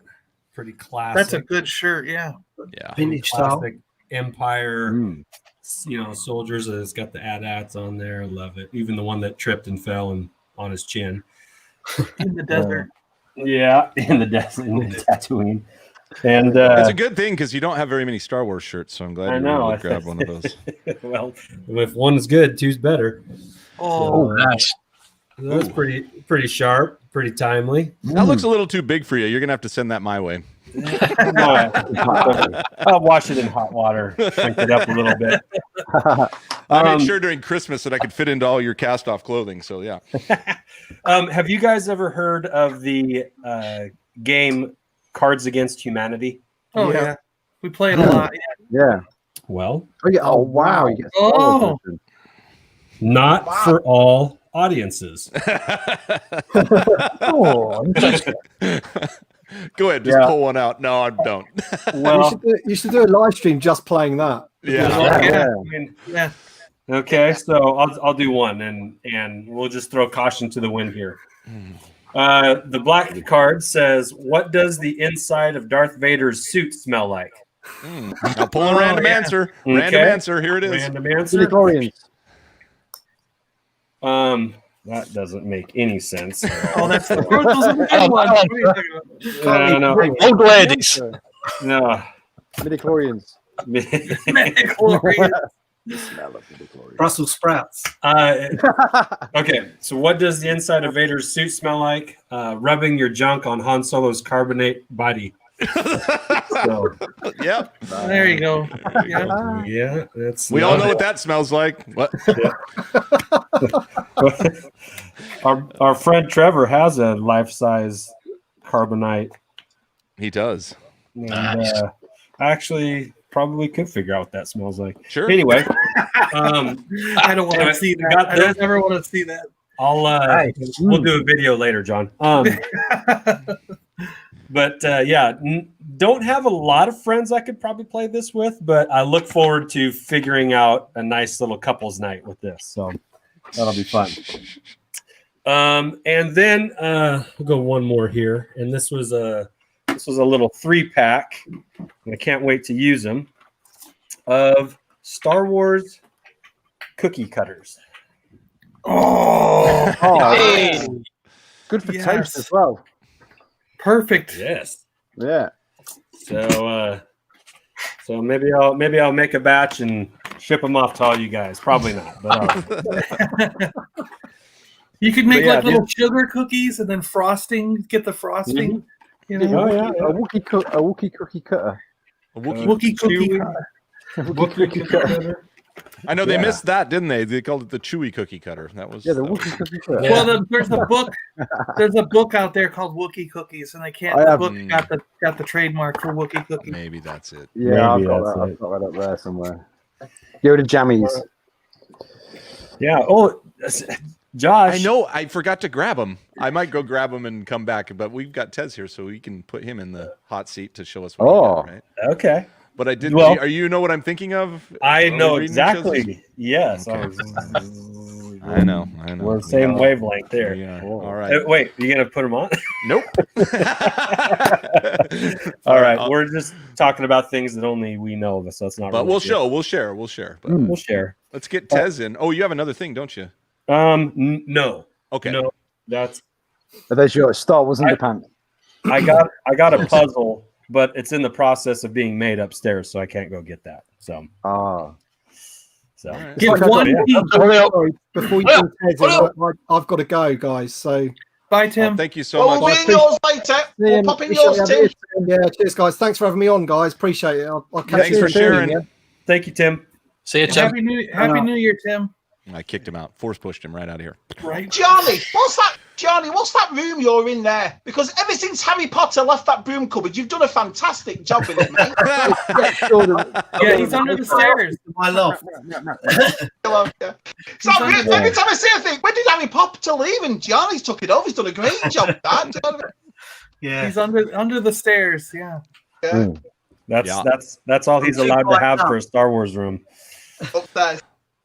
pretty classic. That's a good shirt. Yeah. Yeah. Vintage style. classic Empire. Mm. Soldiers. It's got the AT-ATs on there. Love it. Even the one that tripped and fell and on his chin. In the desert. Yeah, in the desert, in the Tatooine. And It's a good thing because you don't have very many Star Wars shirts, so I'm glad I you were know. able to grab one of those. well, if one is good, two's better. Oh, Nice. That's pretty sharp, pretty timely. That looks a little too big for you. You're gonna have to send that my way. I'll wash it in hot water, shrink it up a little bit. I made sure during Christmas that I could fit into all your cast-off clothing. So yeah. Have you guys ever heard of the game Cards Against Humanity? oh yeah. We play it a lot. Yeah. Yeah. Well, Oh, wow. You get Star Wars Oh. version. not for all audiences. Oh, Go ahead, just Yeah. pull one out. No, I don't. Well, you should do a live stream just playing that. Yeah. Yeah. I mean, Yeah. okay, so I'll do one, and we'll just throw caution to the wind here. The black card says, "What does the inside of Darth Vader's suit smell like?" Now pull a random yeah. answer. Okay. Random answer. Here it is. Random answer. Midichlorians. That doesn't make any sense. Oh, that's the those are the good ones. What are you talking about? No, Old ladies. no. Midichlorians. Midichlorians. The smell of midichlorians. Brussels sprouts. Okay, so what does the inside of Vader's suit smell like? Rubbing your junk on Han Solo's carbonate body. So, Yep. There you go. Yeah. yeah, that's We all know what that smells like. What? Our friend Trevor has a life-size carbonite. He does. And, Nice. I actually probably could figure out what that smells like. Sure. Anyway, I don't want to see that. got I this. don't ever want to see that. I'll we'll do a video later, John. But yeah, don't have a lot of friends I could probably play this with, but I look forward to figuring out a nice little couples night with this. So that'll be fun. And then we'll go one more here, and this was a little 3-pack, and I can't wait to use them, of Star Wars cookie cutters. Oh, Hey. Good for Yes. taste as well. perfect. Yes. Yeah. So So maybe I'll make a batch and ship them off to all you guys. Probably not, but You could make But yeah, like little sugar cookies and then frosting. Get the frosting. You know, A Wookiee cookie cutter. A Wookiee. Wookiee cookie. Wookiee cookie cutter. I know they missed that, didn't they? They called it the Chewy cookie cutter. That was Yeah, the that was- Wookiee cookie cutter. Well, there's a book. There's a book out there called Wookiee Cookies, and they can't. I The have- book got the trademark for Wookiee Cookie. Maybe that's it. Yeah, I've Maybe got that's that. it. I've got that up there somewhere. Go to Jammies. yeah. Oh, Josh. I know. I forgot to grab him. I might go grab him and come back, but we've got Tez here, so we can put him in the hot seat to show us what he got, right? Okay. But I did. Well- Are you know what I'm thinking of? I Are we know reading each other's- exactly. Yes. Okay. I I know. We're the same wavelength there. Yeah. All right. Wait, you gonna put them on? Nope. All right. I'll- We're just talking about things that only we know of, so it's not. But really we'll good. show. We'll share. But We'll share. let's get Tez in. Oh, you have another thing, don't you? No. Okay. No. That's Are those your Star Wars Underpants? I got a puzzle, but it's in the process of being made upstairs, so I can't go get that. So Ah. right. Get Like one I- piece. Sorry, before you do Tez, Hello. I've got to go, guys. So Bye, Oh, Tim. thank you so Well, we'll much. be in yours later. We'll pop in yours, Tim. Yeah, cheers, guys. Thanks for having me on, guys. Appreciate it. I'll catch Thanks you for soon, sharing. yeah? thank you, Tim. See you, Tim. Happy New Year, Tim. I kicked him out. Force pushed him right out of here. Right. Johnny, what's that room you're in there? Because ever since Harry Potter left that broom cupboard, you've done a fantastic job with it, mate. Yeah, he's under the stairs. My love. Hello, yeah. So every time I see a thing, when did Harry Potter leave? And Johnny's took it over. He's done a great job with that. Do you know what I mean? Yeah. He's under the stairs. Yeah. Yeah, That's all he's allowed to have for a Star Wars room. up there.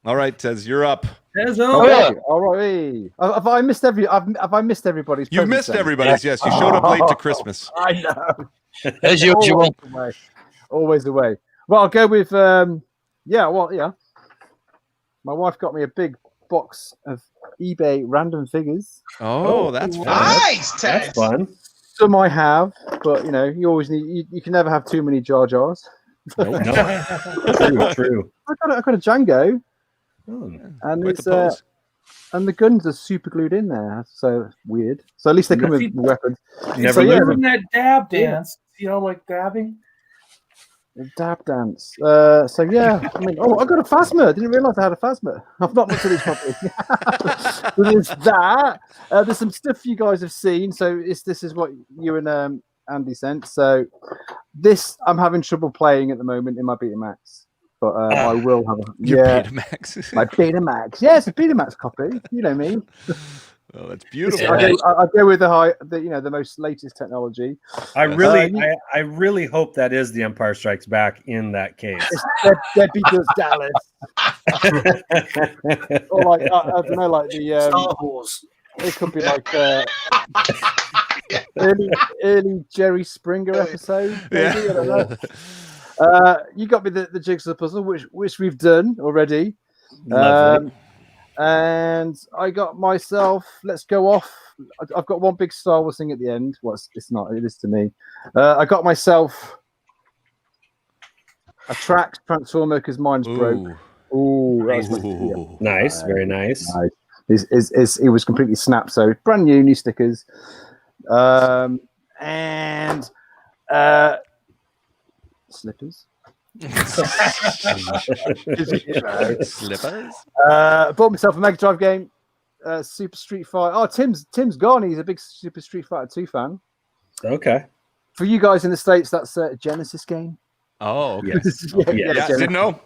All right, Tez, you're up. Tezo. Okay, all right. Have I missed everybody's? You presents missed then? everybody's. Yes, you showed up late to Christmas. I know. As usual. Always the way. Well, I'll go with yeah. My wife got me a big box of eBay random figures. Oh, that's fun. Nice, Ted. That's fun. Some I have, but you always need. You can never have too many Jar Jars. No. True. I got a Django, Oh, and Quite it's the pose. and the guns are super glued in there. So weird. So at least they come with weapons. never So, yeah, lose Doing them. that dab dance. See how like dabbing? Dab dance. So yeah, I mean, I got a Phasma. Didn't realise I had a Phasma. I've not looked at this properly. So there's that. There's some stuff you guys have seen. So this is what you and Andy sent. So this I'm having trouble playing at the moment in my Betamax, but I will have a Your Betamax. my Betamax. Yeah, it's a Betamax copy. You know me. Oh, that's beautiful. Yeah. I go with the most latest technology. I really hope that is the Empire Strikes Back in that case. Debbie does Dallas, or like I don't know, like the Star Wars. it could be like early Jerry Springer episode. Maybe, I don't know. You got me the jigsaw puzzle, which we've done already. Lovely. And I got myself. Let's go off. I've got one big Star Wars thing at the end. Well, it's not. It is to me. I got myself a track transformer because mine's broke. Ooh. Ooh, that's Ooh. Nice, very nice. it was completely snapped. So brand new stickers. And slippers. Slippers. Bought myself a Mega Drive game, Super Street Fighter. Oh, Tim's gone. He's a big Super Street Fighter 2 fan. Okay. For you guys in the States, that's a Genesis game. Oh, okay. Yes. Yeah, Yeah, Yeah, Genesis.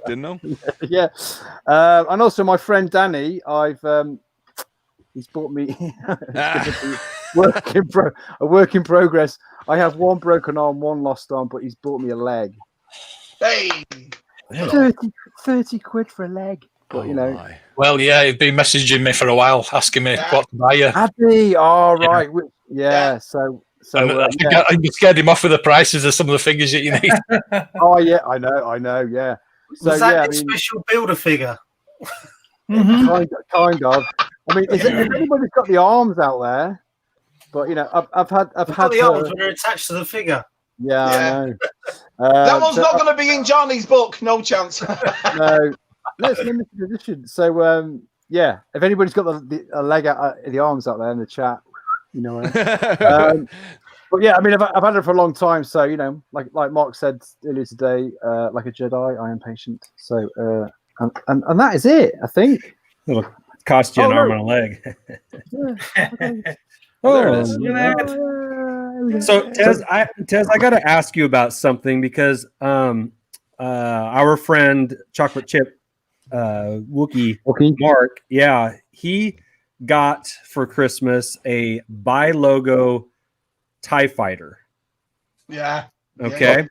didn't know. Yeah. And also my friend Danny, he's bought me a work in progress. I have one broken arm, one lost arm, but he's bought me a leg. Hey, 30 quid for a leg. But my. Well, yeah, he'd been messaging me for a while, asking me what to buy you. Abby, all right. Yeah. So I think I scared him off with the prices of some of the figures that you need. oh yeah, I know, yeah. So Was that yeah, a special builder figure? Mhm. kind of. I mean, if anybody's got the arms out there, but I've had The arms when they're attached to the figure. Yeah, Yeah. I know. That one's not going to be in Johnny's book. No chance. No, it's limited edition. So yeah, if anybody's got a leg out, the arms out there in the chat, you know. But yeah, I mean, I've had it for a long time. So like Mark said earlier today, like a Jedi, I am patient. So and that is it, I think. It'll cost you an arm and a leg. There it is. So Tez, I got to ask you about something because our friend Chocolate Chip Wookie Mark, yeah, he got for Christmas a buy logo TIE fighter. Yeah. Okay.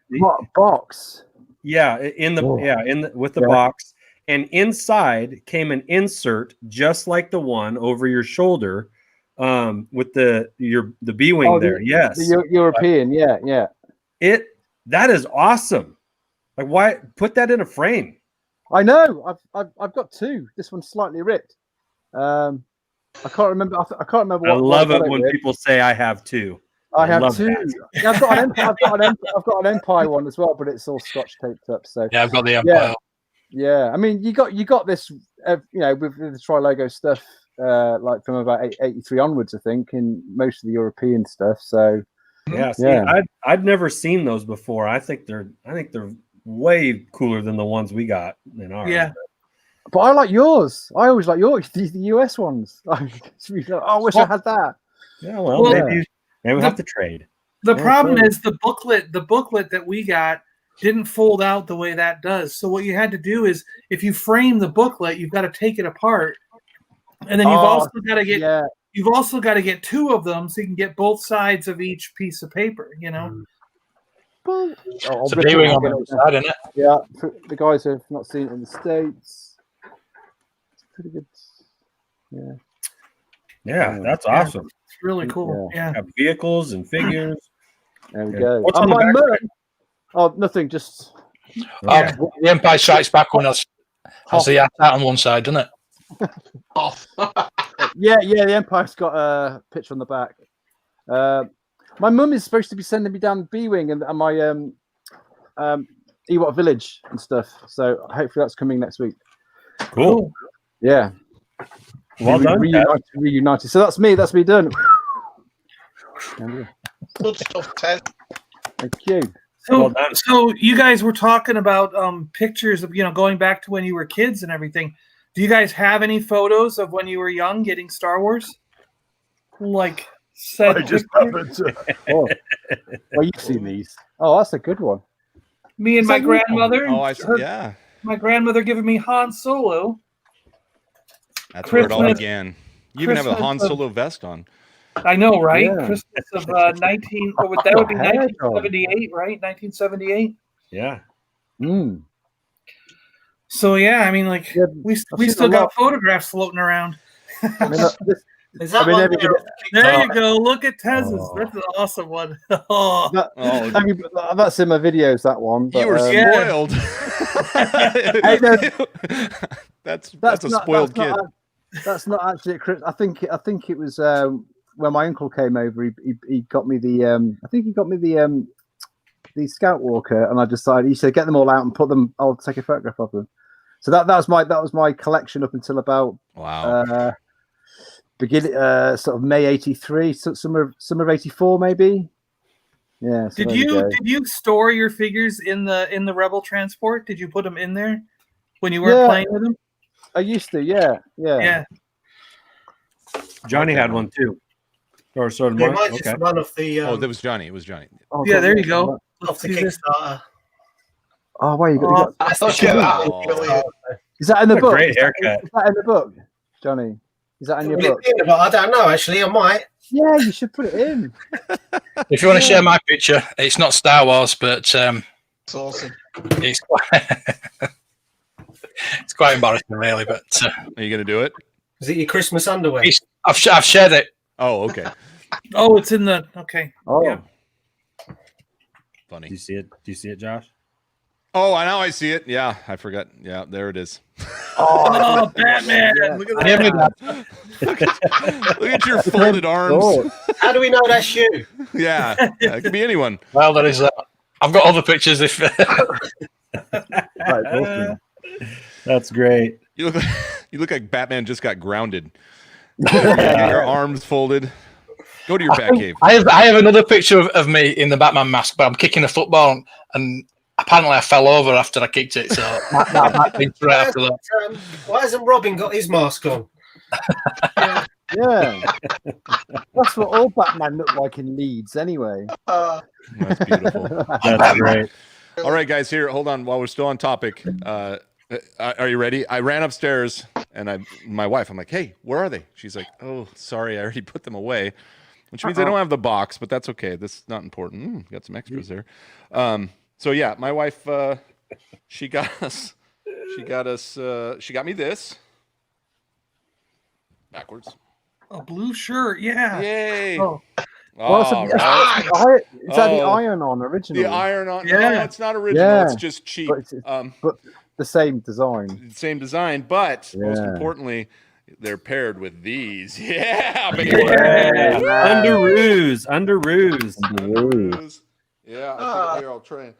Box. Yeah, with the box, and inside came an insert just like the one over your shoulder. With the B-wing there, yes, the European, yeah. That is awesome. Like, why put that in a frame? I know. I've got two. This one's slightly ripped. I can't remember. I can't remember. I love it when people say I have two. I have two. Yeah, I've got an Empire one as well, but it's all Scotch taped up. So yeah, I've got the Empire. Yeah. I mean, you got this. With the Tri-Logo stuff. Like from about 83 onwards, I think, in most of the European stuff. So I'd never seen those before. I think they're way cooler than the ones we got in ours. Yeah, but I like yours. I always like yours. These the US ones. I wish I had that. Yeah, well maybe we'll have to trade. The problem is the booklet that we got didn't fold out the way that does. So what you had to do is, if you frame the booklet, you've got to take it apart. And then you've also got to get two of them so you can get both sides of each piece of paper. It's a B-wing on the side, isn't it? Yeah, for the guys who have not seen it in the States, it's pretty good. Yeah, that's awesome. It's really cool. Yeah. Have vehicles and figures. There we go. What's on the back? Oh, nothing. Just the Empire Strikes Back one has the hat on one side, doesn't it? Yeah, the Empire's got a picture on the back. My mum is supposed to be sending me down B-wing and my Ewok village and stuff. So hopefully that's coming next week. Cool. Yeah. Well done. Reunited. So that's me done. Good stuff, Ted. Thank you. So you guys were talking about pictures of going back to when you were kids and everything. Do you guys have any photos of when you were young getting Star Wars? Like, I just happened to. Well, you've seen these. Oh, that's a good one. Me and my grandmother. Oh, I see. Yeah. My grandmother giving me Han Solo. That's where it all began. You even have a Han Solo vest on. I know, right? Yeah. Christmas of 19. That would be 1978, right? 1978. Yeah. So yeah, I mean, like we still got photographs floating around. Is that one there you go. Look at Tez's. That's an awesome one. That's in my videos. That one. But, you were spoiled. That's a spoiled kid. That's not actually. I think it was when my uncle came over. He got me the. I think he got me the Scout Walker, and I decided he said get them all out and put them. I'll take a photograph of them. So that was my collection up until about sort of May '83, summer of '84 maybe. Yeah. So did you store your figures in the Rebel transport? Did you put them in there when you weren't playing with them? I used to. Yeah. Johnny had one too. Or sort of one of the. That was Johnny. It was Johnny. Oh, yeah, there you go. Off the Kickstarter. Oh, wait, you got is that in the book? Great haircut. Is that in the book, Johnny? Is that in your book? I don't know, actually. I might. Yeah, you should put it in. If you want to share my picture, it's not Star Wars, but it's awesome. It's quite embarrassing, really. But are you going to do it? Is it your Christmas underwear? I've shared it. Oh, okay. Oh, it's in the okay. Oh, yeah. Funny. Do you see it, Josh? Oh, now I see it. Yeah, I forgot. Yeah, there it is. Oh, Batman! Yeah. Look at that. Look at your folded arms. How do we know that's you? Yeah, it could be anyone. Well, that is that. I've got other pictures if. Right, awesome. That's great. You look like Batman just got grounded. Your arms folded. Go to your bat cave. I have another picture of me in the Batman mask, but I'm kicking a football, and apparently I fell over after I kicked it. So that picture right after that. Why hasn't Robin got his mask on? Yeah. That's what all Batman look like in Leeds, anyway. That's beautiful. That's great. All right, guys, here, hold on. While we're still on topic, are you ready? I ran upstairs, and my wife, I'm like, hey, where are they? She's like, oh, sorry, I already put them away, which means I don't have the box, but that's okay. This is not important. Got some extras there. So yeah, my wife, she got me this. Backwards. A blue shirt, yeah. Yay! Oh. Oh, Is that the iron-on original? The iron-on. Yeah. No, it's not original. Yeah. It's just cheap. But the same design. Same design, but most Yeah. importantly, they're paired with these. Yeah, baby. Yeah. Underoos. Yeah, I think here I'll try and.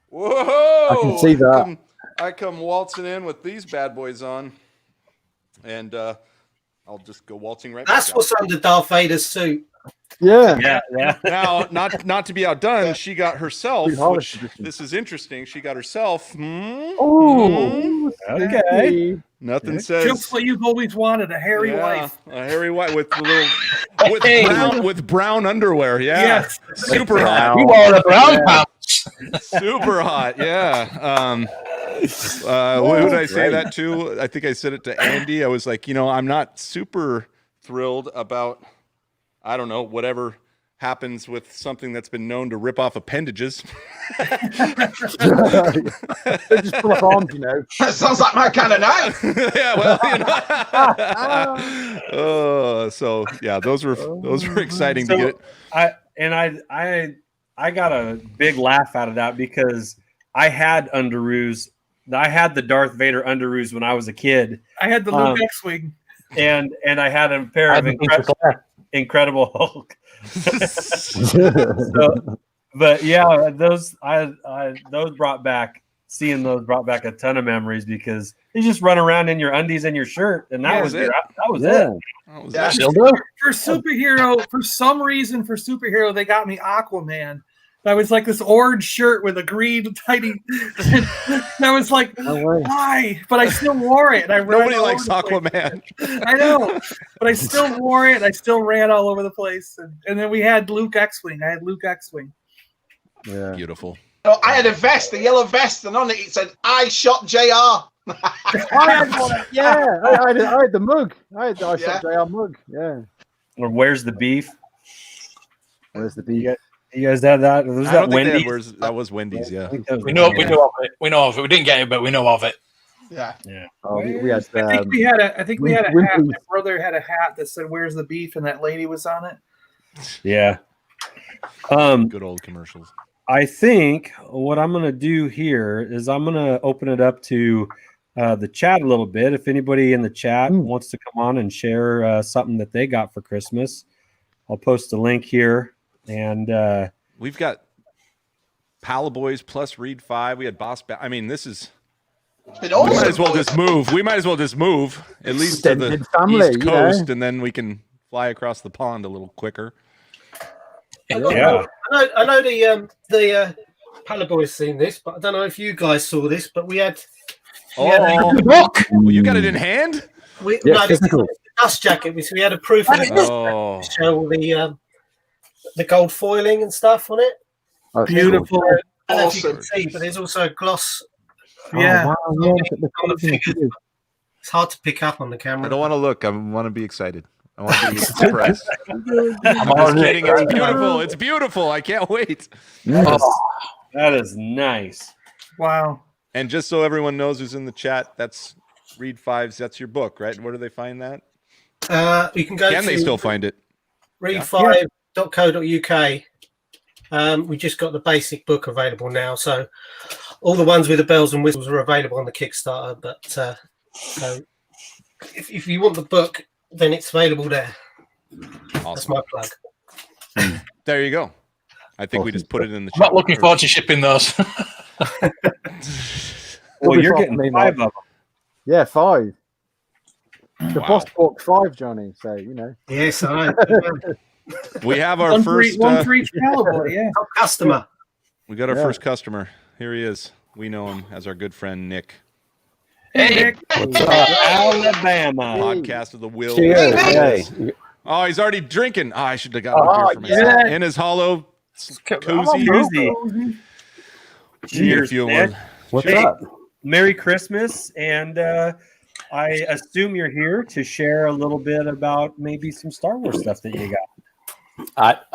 Whoa! I can see that. I come waltzing in with these bad boys on, and I'll just go waltzing right That's back what's under Darth Vader's suit. Yeah. Yeah. Now, not to be outdone, she got herself, Pretty hard which edition. this is interesting, she got herself, Oh, Okay. nothing says, Just what you've always wanted, a hairy wife. a hairy wife with a little, with brown underwear, yeah. Yes. Super hot. You wore the brown pants. Super hot, yeah. Who did I say that to? I think I said it to Andy. I was like, I'm not super thrilled about, I don't know, whatever happens with something that's been known to rip off appendages. They just pull up arms, That sounds like my kind of night. Yeah, well, so yeah, those were exciting to get. I got a big laugh out of that because I had underoos. I had the Darth Vader underoos when I was a kid. I had the Luke X-Wing. And I had a pair of Incredible Hulk. But yeah, those brought back a ton of memories because you just run around in your undies and your shirt, and that was it. That was it. For superhero, for some reason, they got me Aquaman. I was like this orange shirt with a green tiny. And I was like, why? But I still wore it. And Nobody likes Aquaman. I know, but I still wore it. I still ran all over the place. And then we had Luke X-Wing. I had Luke X-Wing. Yeah. Beautiful. No, I had a vest, a yellow vest, and on it said, "I shot JR." I had one. Yeah, I had the mug. I shot JR mug. Yeah. Or where's the beef? Where's the beef? You guys had that? Was that Wendy's? That was Wendy's. Yeah. We know of it. We know of it. We didn't get it, but we know of it. Yeah. Oh, we had. I think we had a hat. My brother had a hat that said "Where's the beef?" and that lady was on it. Yeah. Good old commercials. I think what I'm going to do here is I'm going to open it up to the chat a little bit. If anybody in the chat wants to come on and share something that they got for Christmas, I'll post a link here. And we've got Paliboys plus Read 5. We had Boss. I mean, this is. We might as well just move. We might as well just move at least to the East Coast, and then we can fly across the pond a little quicker. Yeah. I know the Paliboys seen this, but I don't know if you guys saw this. But we had. The book. Well, you got it in hand. The dust jacket. We had a proof of it. Show the gold foiling and stuff on it. Oh, beautiful. I don't know if you can see, but there's also a gloss. Yeah. Wow. On the figures. It's hard to pick up on the camera. I don't want to look. I want to be excited. I want to be surprised. I'm kidding. It's beautiful. It's beautiful. I can't wait. That is nice. Wow. And just so everyone knows who's in the chat, that's Read 5's. That's your book, right? Where do they find that? You can go. Can they still find it? Read5.co.uk. We just got the basic book available now, so all the ones with the bells and whistles are available on the Kickstarter. But so if you want the book, then it's available there. Awesome. That's my plug. There you go. I think we just put it in the I'm not chat looking first. forward to shipping those. Well, you're Could be getting me, 5 of Mike. them. Yeah, 5. The Wow. boss bought 5, Johnny. So you know. Yes, I know. We have our One first. for each Paliboy, yeah. Top customer. We got our Yeah. first customer. Here he is. We know him as our good friend Nick. Hey, Alabama. Podcast of the Will. Cheers. There he Hey. is. Oh, he's already drinking. Oh, I should have gotten a beer for myself. yeah. In his hollow Cozy. cozy. Cheers, Nick. What's Hey, up? Merry Christmas, and I assume you're here to share a little bit about maybe some Star Wars stuff that you got.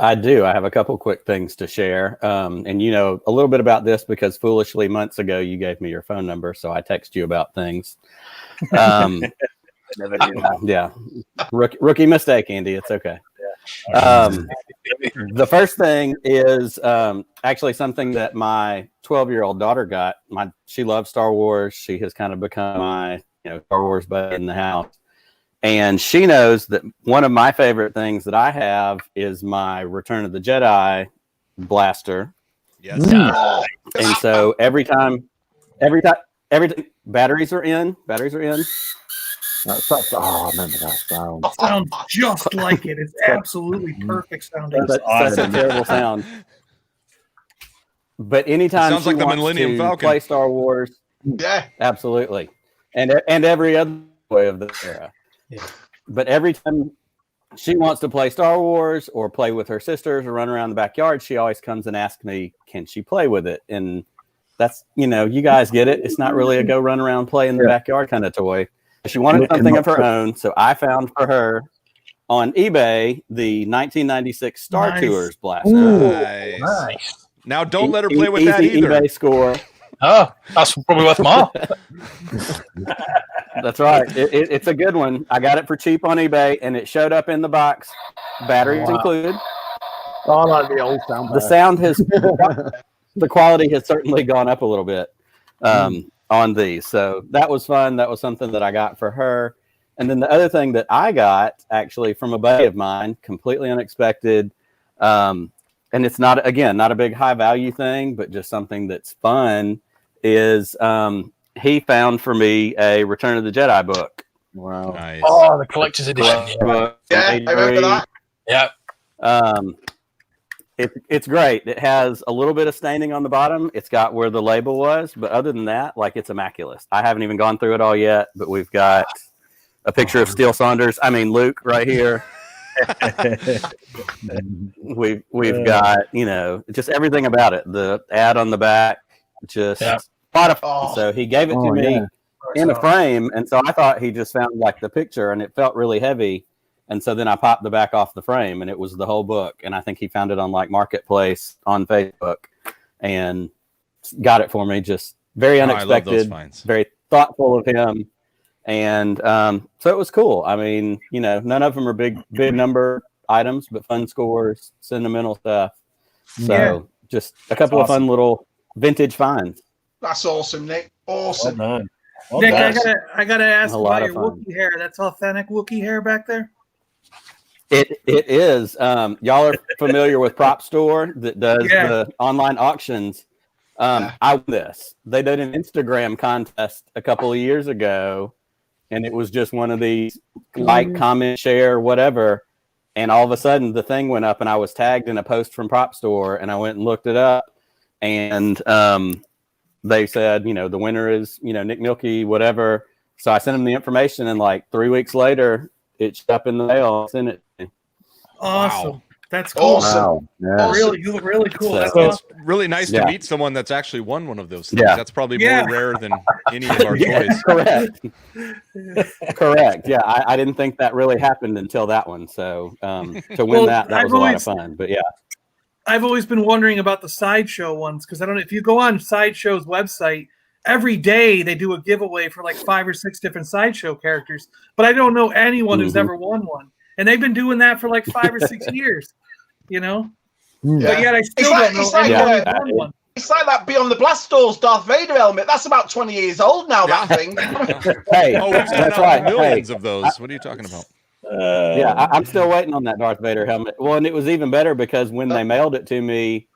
I do. I have a couple quick things to share. And you know a little bit about this because foolishly months ago you gave me your phone number, so I text you about things. Never do that. Yeah. Rookie mistake, Andy. It's okay. The first thing is actually something that my 12-year-old daughter got. She loves Star Wars. She has kind of become my Star Wars buddy in the house. And she knows that one of my favorite things that I have is my Return of the Jedi blaster. Yes. And so every time batteries are in. I remember that sound. Sounds just like it. It's absolutely perfect sounding. That's a terrible sound. But anytime Sounds she like the wants Millennium to Falcon. play Star Wars, Yeah. absolutely, and every other way of the era. Yeah. But every time she wants to play Star Wars or play with her sisters or run around the backyard, she always comes and asks me, "Can she play with it?" And that's you guys get it. It's not really a go run around play in the backyard kind of toy. She wanted something of her own, so I found for her on eBay the 1996 Star Nice. Tours blaster. Nice. Now don't let her play with that Easy either. eBay score. Oh, that's probably worth more. That's right. It's a good one. I got it for cheap on eBay, and it showed up in the box, batteries included. I like the old sound. The sound has, the quality has certainly gone up a little bit on these. So that was fun. That was something that I got for her. And then the other thing that I got actually from a buddy of mine, completely unexpected, and it's not a big high value thing, but just something that's fun, is he found for me a Return of the Jedi book. Wow. Nice. Oh, the collector's edition. Book from Yeah, I remember 83. that. Yeah. It's great. It has a little bit of staining on the bottom. It's got where the label was, but other than that, like, it's immaculate. I haven't even gone through it all yet, but we've got a picture of Luke right here. We've got, just everything about it. The ad on the back, just a lot of fun. So he gave it to me in a frame, and so I thought he just found like the picture, and it felt really heavy. And so then I popped the back off the frame, and it was the whole book. And I think he found it on like Marketplace on Facebook and got it for me. Just very unexpected, very thoughtful of him. And so it was cool. I mean, none of them are big number items, but fun scores, sentimental stuff. So just a couple of fun little vintage finds. That's awesome, Nick. Awesome. Well done. Well Nick, done. I gotta ask A lot about of your fun. Wookiee hair. That's authentic Wookiee hair back there. It is. Y'all are familiar with Prop Store that does the online auctions. I won this. They did an Instagram contest a couple of years ago, and it was just one of these like, comment, share, whatever. And all of a sudden, the thing went up, and I was tagged in a post from Prop Store, and I went and looked it up, and they said, the winner is, Nick Milkey, whatever. So I sent them the information, and like 3 weeks later, it showed up in the mail. I sent it. Awesome. Wow. That's cool. Awesome. Yeah. Really, you look really cool. So- That's It's awesome. really nice to meet someone that's actually won one of those things. Yeah. That's probably more rare than any of our Yeah, toys. Correct. Yeah, I didn't think that really happened until that one. So to win that was a lot of fun. But yeah, I've always been wondering about the Sideshow ones because I don't know if you go on Sideshow's website, every day they do a giveaway for like 5 or 6 different Sideshow characters, but I don't know anyone who's ever won one. And they've been doing that for like 5 or 6 years, But yet I still don't know anyone who's won one. It's like that Beyond the Blast Doors Darth Vader helmet. That's about 20 years old now, that thing. hey, Oh, we've seen that's right. millions of those. What are you talking about? Yeah, I'm still waiting on that Darth Vader helmet. Well, and it was even better because when they mailed it to me,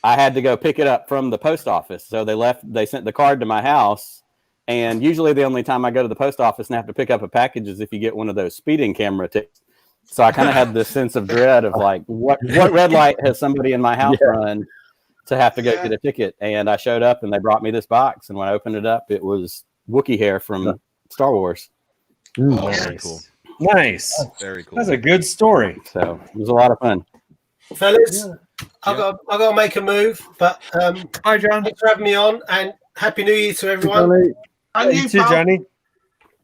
I had to go pick it up from the post office. So they sent the card to my house. And usually the only time I go to the post office and have to pick up a package is if you get one of those speeding camera tickets. So I kind of had this sense of dread of like, what red light has somebody in my house run to have to go get a ticket? And I showed up and they brought me this box. And when I opened it up, it was Wookiee hair from Star Wars. Very cool. Nice. Very cool. That's a good story. So it was a lot of fun. Fellas, I've got to make a move, but hi, John. Thanks for having me on, and Happy New Year to everyone. And you too, Johnny.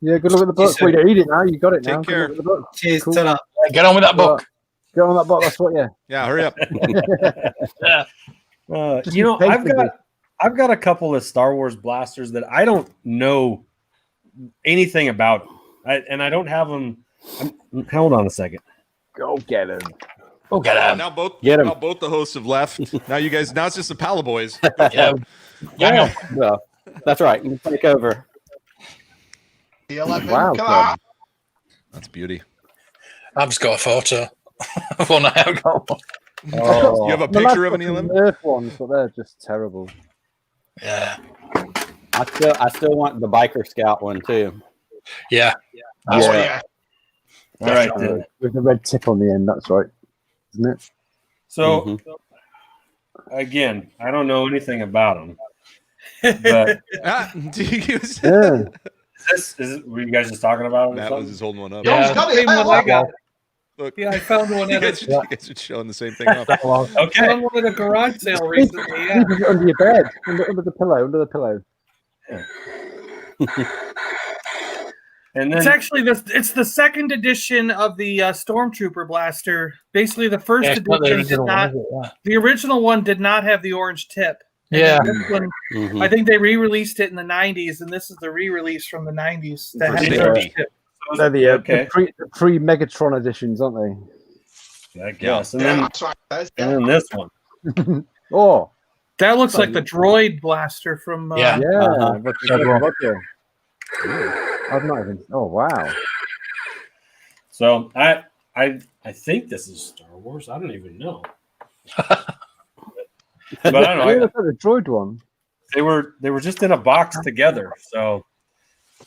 Yeah, good luck with the book. Well, you don't eat it now. You got it now. Take care. Good luck with the book. Cheers. Cool. Ta-ra. Get on with that book. Get on that book. That's what. Yeah. Yeah, hurry up. You know, I've got a couple of Star Wars blasters that I don't know anything about, and I don't have them. Hold on a second. Go get him. Go get him. Now both Get 'em. both the hosts have left. Now it's just the Paliboys. Yeah. Well, that's right. You take over. The 11. Wow, Come on. That's beauty. I've just got a photo of one I have got. Oh, You have a the picture last of any of them? Earth ones, but they're just terrible. Yeah. I still want the biker scout one too. Yeah. Oh, yeah. All right. With the red tip on the end. That's right, isn't it? So, again, I don't know anything about them. But Yeah. were you guys just talking about it? Matt was just holding one up. Yeah. got it. Same one I got. Look, Yeah, I found one you at guys are showing the same thing up. Okay. found one at a garage sale recently. Yeah. Keep it under your bed, under the pillow, under the pillow. And then It's actually it's the second edition of the Stormtrooper blaster. Basically, the first Yeah, it's not the edition did original not. one, is it? Yeah. The original one did not have the orange tip. And Yeah. this one, Mhm. I think they re-released it in the '90s, and this is the re-release from the '90s that had the Yeah. orange tip. They're the Okay. pre Megatron editions, aren't they? I guess. And Yeah, then that's right. That's- and then this one. Oh, That looks like the droid blaster from. Yeah. yeah. Uh-huh. Roger. I've not even. Oh, wow. So I think this is Star Wars. I don't even know. But I don't Yeah, know. look at the droid one. They were just in a box together. So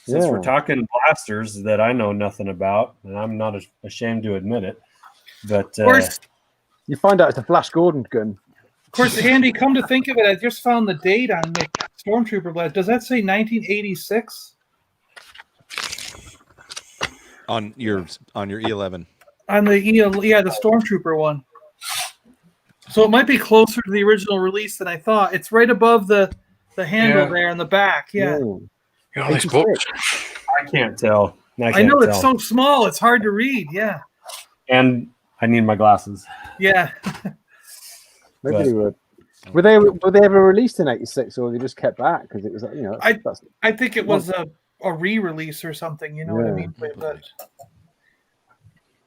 since Yeah. we're talking blasters that I know nothing about, and I'm not ashamed to admit it, but Of course, You find out it's a Flash Gordon gun. Andy, come to think of it, I just found the date on the Stormtrooper blast. Does that say 1986 on your E11. on the the Stormtrooper one? So it might be closer to the original release than I thought. It's right above the handle there in the back. Yeah, Ooh. You know, these books. I can't tell. I know it's so small; it's hard to read. Yeah, and I need my glasses. yeah. Maybe But- they were. Were they ever released in '86, or they just kept back because it was that's I think it was a re-release or something. You know what I mean? But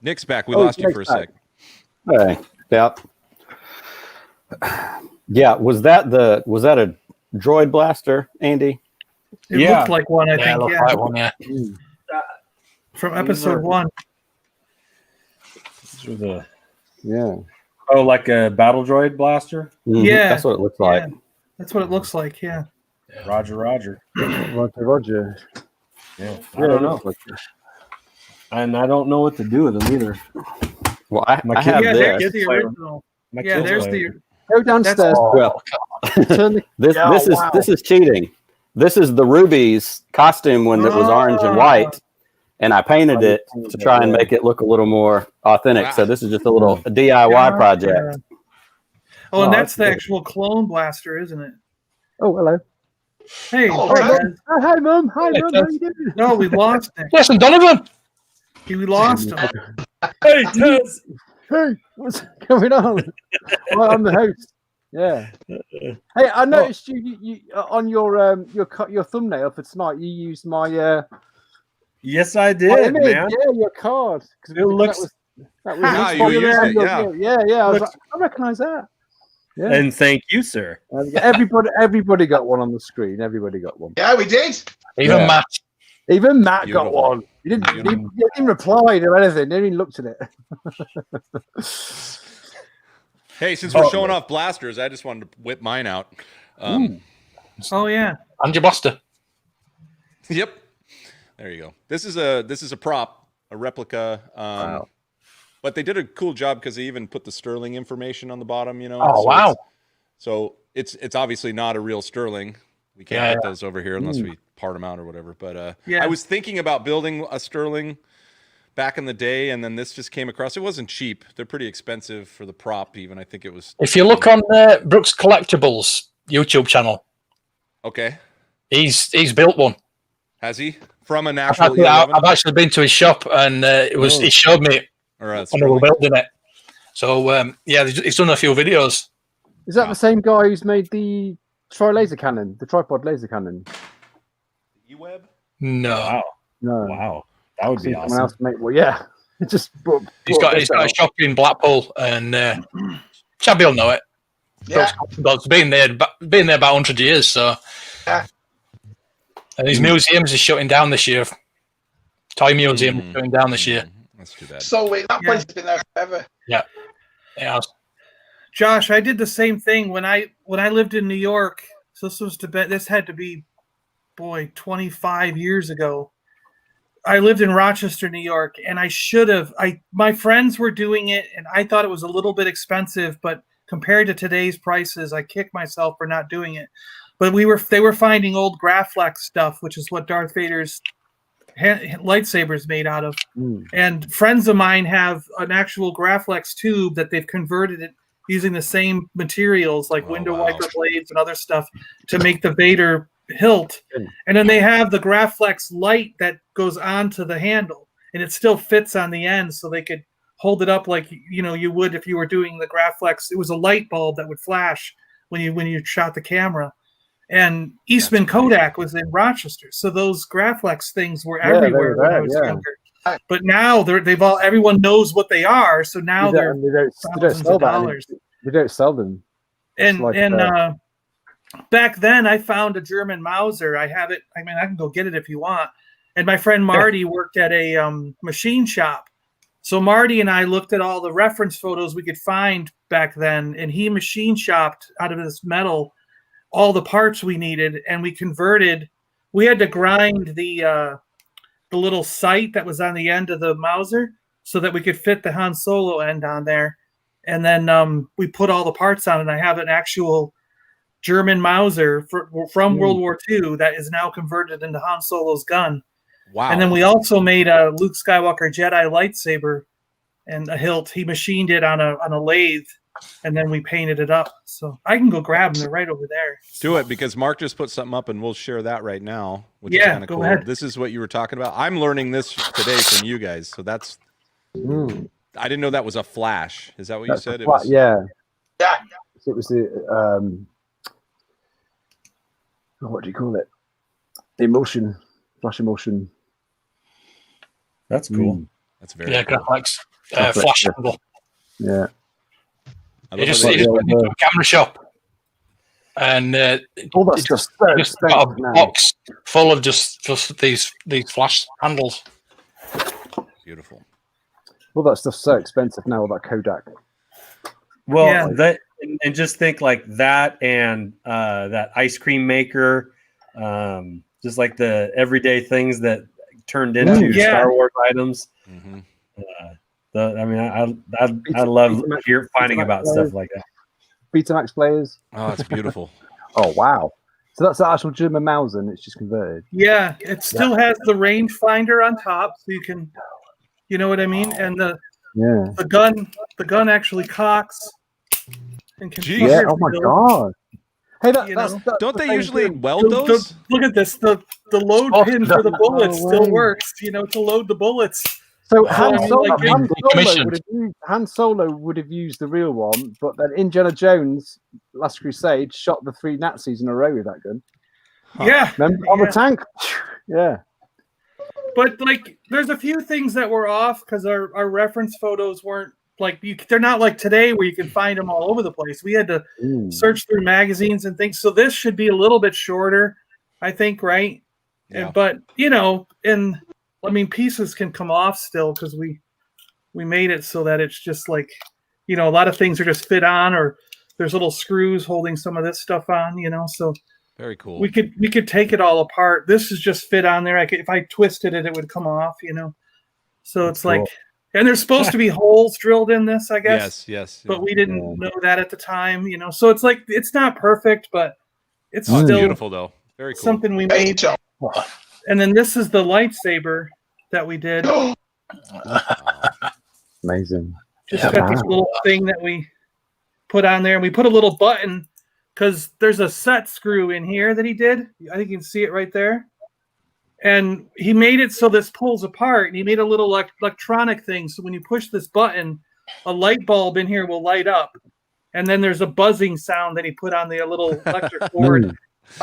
Nick's back. We Oh, lost you Nick's for a back. sec. Hey, yeah. Was that a droid blaster, Andy? it Yeah. looked like one. I Yeah, think. look Yeah, like one, yeah. from episode 1. These are the yeah. like a battle droid blaster. Mhm, Yeah. that's what it looks like. Yeah. That's what it looks like. Yeah. Roger. Roger. Yeah, I don't know, and I don't know what to do with them either. Well, I My have Yeah, this. there's the play- original. My Yeah, kids there's play the. with them. Go downstairs. Well, Turn the. this Yeah, this is wow. this is cheating. This is the Ruby's costume when it was orange and white, and I painted it to try and make it look a little more authentic. So this is just a little DIY project. Oh, and Oh, that's the that's good. actual clone blaster, isn't it? Oh, hello. Hey, Oh, hi, hello. guys. Oh, hi, Mum. Hi, Mum. How you doing? No, we lost Nick. Listen, Donovan. We lost him. Hey, Tez. Hey, what's going on? Well, I'm the host. Yeah. Hey, I noticed you on your thumbnail for tonight. You used my Yes, I my did, image. man. Yeah, your card. 'Cause It looks. that Yeah, was you used it, yeah. I was Looks- like, I recognize that. Yeah. And thank you, sir. Everybody got one on the screen. Everybody got one. Yeah, we did. Even Yeah. Matt. Even Matt got Beautiful. one. He didn't reply to anything. He didn't even looked at it. Hey, since we're showing off blasters, I just wanted to whip mine out. Oh yeah, and your blaster. Yep. There you go. This is a prop, a replica. Wow. But they did a cool job because they even put the sterling information on the bottom. You know. Oh, so wow. So it's obviously not a real sterling. We can't get those over here unless we part them out or whatever. But I was thinking about building a sterling back in the day, and then this just came across. It wasn't cheap. They're pretty expensive for the prop. Even I think it was. If you look on Brooks Collectibles YouTube channel, okay, he's built one. Has he? From an actual E11? I've actually been to his shop, and he showed me it when we were building it. So he's done a few videos. Is that the same guy who's made the laser cannon, the tripod laser cannon? E-Web? No. Wow. No. Wow. That would be awesome. Else make, well, yeah. He's got a shop in Blackpool, and Chabby will know it. Yeah. It's been there about 100 years, so. Yeah. And his museums is shutting down this year. Toy museum is shutting down this year. That's too bad. So wait, that place has been there forever. Yeah. Yeah. Josh, I did the same thing when I lived in New York. So this had to be 25 years ago. I lived in Rochester, New York, and my friends were doing it, and I thought it was a little bit expensive, but compared to today's prices, I kick myself for not doing it. But they were finding old Graflex stuff, which is what Darth Vader's lightsabers made out of. And friends of mine have an actual Graflex tube that they've converted it using the same materials like window wiper blades and other stuff to make the Vader hilt. And then they have the Graflex light that goes onto the handle, and it still fits on the end, so they could hold it up like you would if you were doing the Graflex. It was a light bulb that would flash when you shot the camera. And Eastman Kodak was in Rochester, so those Graflex things were everywhere when I was younger. But now everyone knows what they are, so now they're thousands of dollars. They don't sell them. And back then, I found a German Mauser. I have it. I mean, I can go get it if you want. And my friend Marty worked at a machine shop. So Marty and I looked at all the reference photos we could find back then, and he machine shopped out of this metal all the parts we needed, and we converted. We had to grind the little sight that was on the end of the Mauser so that we could fit the Han Solo end on there. And then we put all the parts on it. I have an actual German Mauser from World War II that is now converted into Han Solo's gun. Wow. And then we also made a Luke Skywalker Jedi lightsaber and a hilt. He machined it on a lathe, and then we painted it up. So I can go grab them. They're right over there. Do it, because Mark just put something up, and we'll share that right now, which is kind of cool. Ahead. This is what you were talking about. I'm learning this today from you guys, so that's... I didn't know that was a flash. Is that what you said? Yeah. It was the... what do you call it? The emulsion. Flash emulsion. That's cool. That's very cool. Graflex. Flash handle. Yeah. He just went into a camera shop, and all that stuff's just got a box full of just these flash handles. Beautiful. All that stuff's so expensive now. All that Kodak. Well, and just think like that, and that ice cream maker, just like the everyday things that turned into Star Wars items. Mm-hmm. I love finding about stuff like that. Betamax players. Oh, that's beautiful. Oh, wow. So that's the actual German Mauser, and it's just converted. Yeah, it still has the rangefinder on top, so you can, you know what I mean? And the gun actually cocks. And can oh my god. Hey, that's don't they usually weld those? Look at this. The load pin for the bullets still works, to load the bullets. So Han Solo would have used the real one, but then Indiana Jones, Last Crusade, shot the 3 Nazis in a row with that gun. Yeah. Remember, on the tank? Yeah. But, there's a few things that were off because our reference photos weren't, they're not like today where you can find them all over the place. We had to search through magazines and things. So this should be a little bit shorter, I think, right? Yeah. But and I mean, pieces can come off still because we made it so that it's just like, a lot of things are just fit on, or there's little screws holding some of this stuff on, so Very cool. we could take it all apart. This is just fit on there. If I twisted it, it would come off, So That's it's cool. like, and there's supposed to be holes drilled in this, I guess. Yes. But we didn't know that at the time, So it's like, it's not perfect, but it's still beautiful though. Very cool. Something we made. And then this is the lightsaber that we did. Amazing. Just got this little thing that we put on there, and we put a little button because there's a set screw in here that he did. I think you can see it right there. And he made it so this pulls apart, and he made a little electronic thing. So when you push this button, a light bulb in here will light up. And then there's a buzzing sound that he put on the little electric cord.